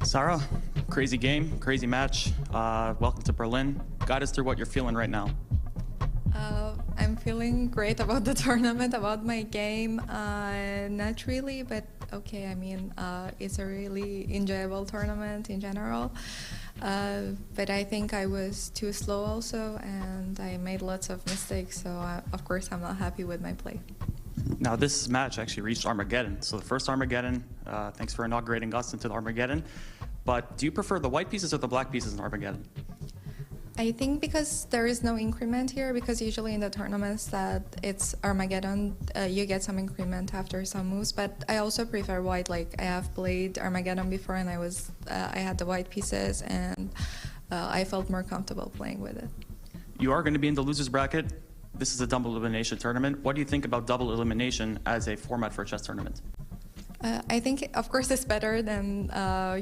Sara, crazy game, crazy match. Welcome to Berlin. Guide us through what you're feeling right now. I'm feeling great about the tournament, about my game. Not really, but okay. I mean, it's a really enjoyable tournament in general. But I think I was too slow also, and I made lots of mistakes. So of course, I'm not happy with my play. Now, this match actually reached Armageddon. So the first Armageddon, thanks for inaugurating us into the Armageddon. But do you prefer the white pieces or the black pieces in Armageddon? I think because there is no increment here, because usually in the tournaments that it's Armageddon, you get some increment after some moves. But I also prefer white. Like I have played Armageddon before, and I had the white pieces, and I felt more comfortable playing with it. You are going to be in the losers bracket. This is a double elimination tournament. What do you think about double elimination as a format for a chess tournament? I think, of course, it's better than,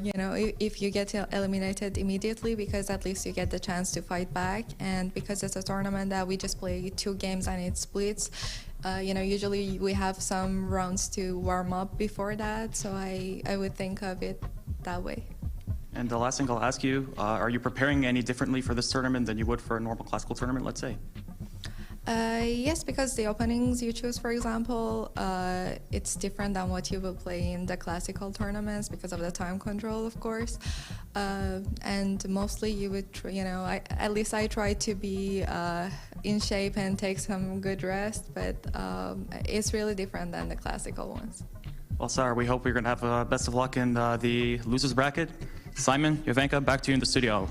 you know, if you get eliminated immediately, because at least you get the chance to fight back. And because it's a tournament that we just play 2 games and it splits, you know, usually we have some rounds to warm up before that. So I would think of it that way. And the last thing I'll ask you, are you preparing any differently for this tournament than you would for a normal classical tournament, let's say? Yes, because the openings you choose, for example, it's different than what you will play in the classical tournaments because of the time control, of course. And mostly you would, you know, at least I try to be in shape and take some good rest, but it's really different than the classical ones. Well, Sara, we hope we're going to have best of luck in the losers bracket. Simon, Jovanka, back to you in the studio.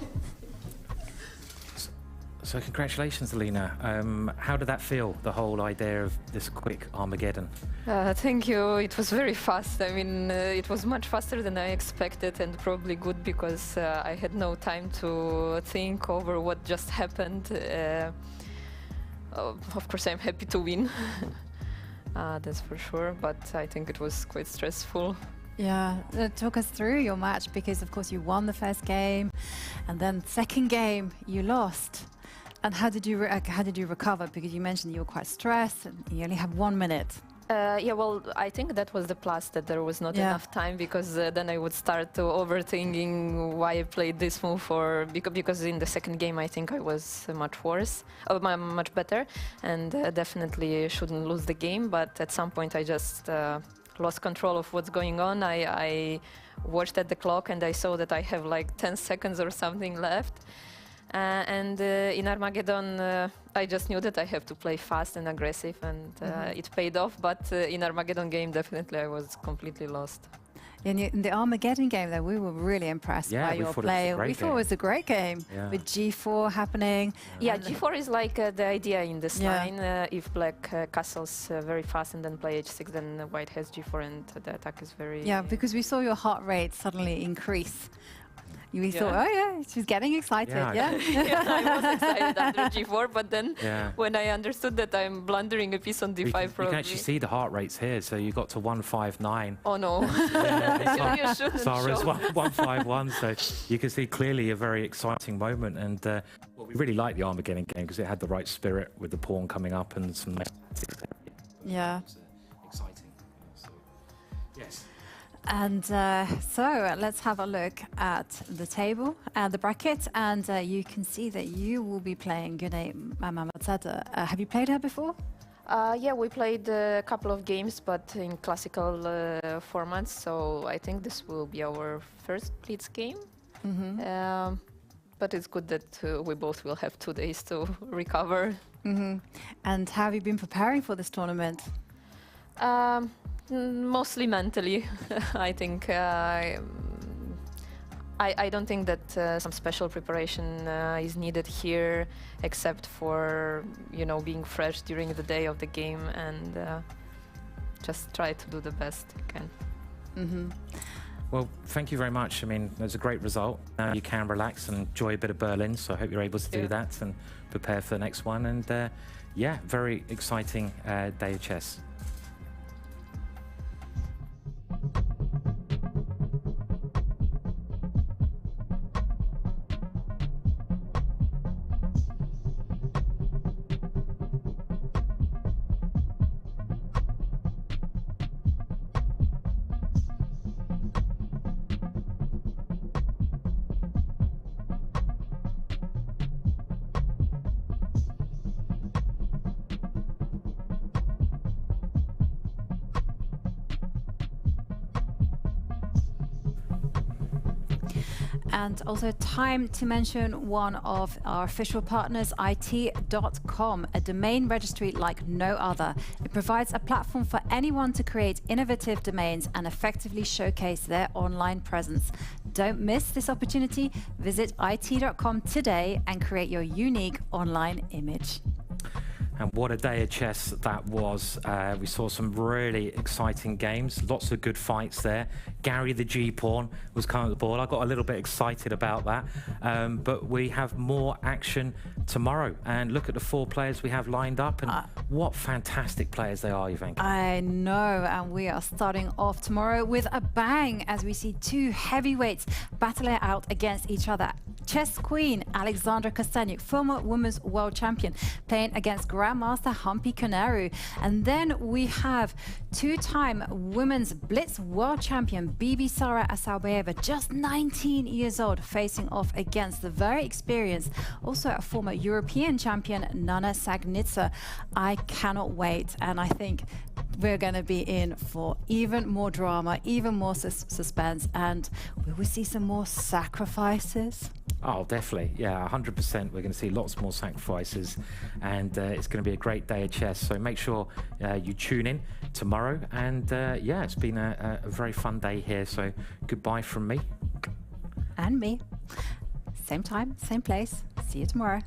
So congratulations, Alina. How did that feel, the whole idea of this quick Armageddon? Thank you. It was very fast. I mean, it was much faster than I expected, and probably good because I had no time to think over what just happened. Of course, I'm happy to win. That's for sure, but I think it was quite stressful. Yeah, talk us through your match, because of course you won the first game, and then second game you lost. And how did you recover? Because you mentioned you were quite stressed, and you only have 1 minute. Yeah, well, I think that was the plus, that there was not enough time, because then I would start to overthinking why I played this move, or because in the second game I think I was much worse, much better, and definitely shouldn't lose the game. But at some point I just lost control of what's going on. I watched at the clock and I saw that I have like 10 seconds or something left. And in Armageddon, I just knew that I have to play fast and aggressive, and it paid off. But in Armageddon game, definitely I was completely lost. In the Armageddon game, though, we were really impressed by your play. We thought it was a great game with G4 happening. Yeah, G4 is like the idea in this line. If black castles very fast and then play H6, then white has G4 and the attack is very... Yeah, because we saw your heart rate suddenly increase. We thought, oh yeah, she's getting excited. Yeah, yeah, I was excited after G4, but then when I understood that I'm blundering a piece on D5, you can actually see the heart rates here. So you got to 159. Oh no! You shouldn't. Sara's 151. So you can see clearly a very exciting moment, and we really like the Armageddon game because it had the right spirit with the pawn coming up and some. Yeah. Exciting. So, yes. And so let's have a look at the table and the bracket, and you can see that you will be playing Gunay Mammadzada. Have you played her before? Yeah, we played a couple of games, but in classical formats, so I think this will be our first blitz game. But it's good that we both will have 2 days to recover. And how have you been preparing for this tournament? Mostly mentally. I think I don't think that some special preparation is needed here, except for being fresh during the day of the game and just try to do the best I can. Well, thank you very much. I mean, it was a great result. Now you can relax and enjoy a bit of Berlin, so I hope you're able to do that and prepare for the next one. And yeah, very exciting day of chess. And also time to mention one of our official partners, IT.com, a domain registry like no other. It provides a platform for anyone to create innovative domains and effectively showcase their online presence. Don't miss this opportunity. Visit IT.com today and create your unique online image. And what a day of chess that was. We saw some really exciting games, lots of good fights there. Gary the G-pawn was kind of the ball. I got a little bit excited about that. But we have more action tomorrow. And look at the 4 players we have lined up, and what fantastic players they are, Jovanka. I know, and we are starting off tomorrow with a bang as we see 2 heavyweights battle it out against each other. Chess queen Alexandra Kosteniuk, former women's world champion, playing against Grandmaster Humpy Koneru. And then we have 2-time women's blitz world champion Bibisara Assaubayeva, just 19 years old, facing off against the very experienced, also a former European champion, Dzagnidze. I cannot wait, and I think we're going to be in for even more drama, even more suspense, and we will see some more sacrifices. Oh, definitely. Yeah, 100%. We're going to see lots more sacrifices, and it's going to be a great day of chess. So make sure you tune in tomorrow. And yeah, it's been a very fun day here. So goodbye from me. And me. Same time, same place. See you tomorrow.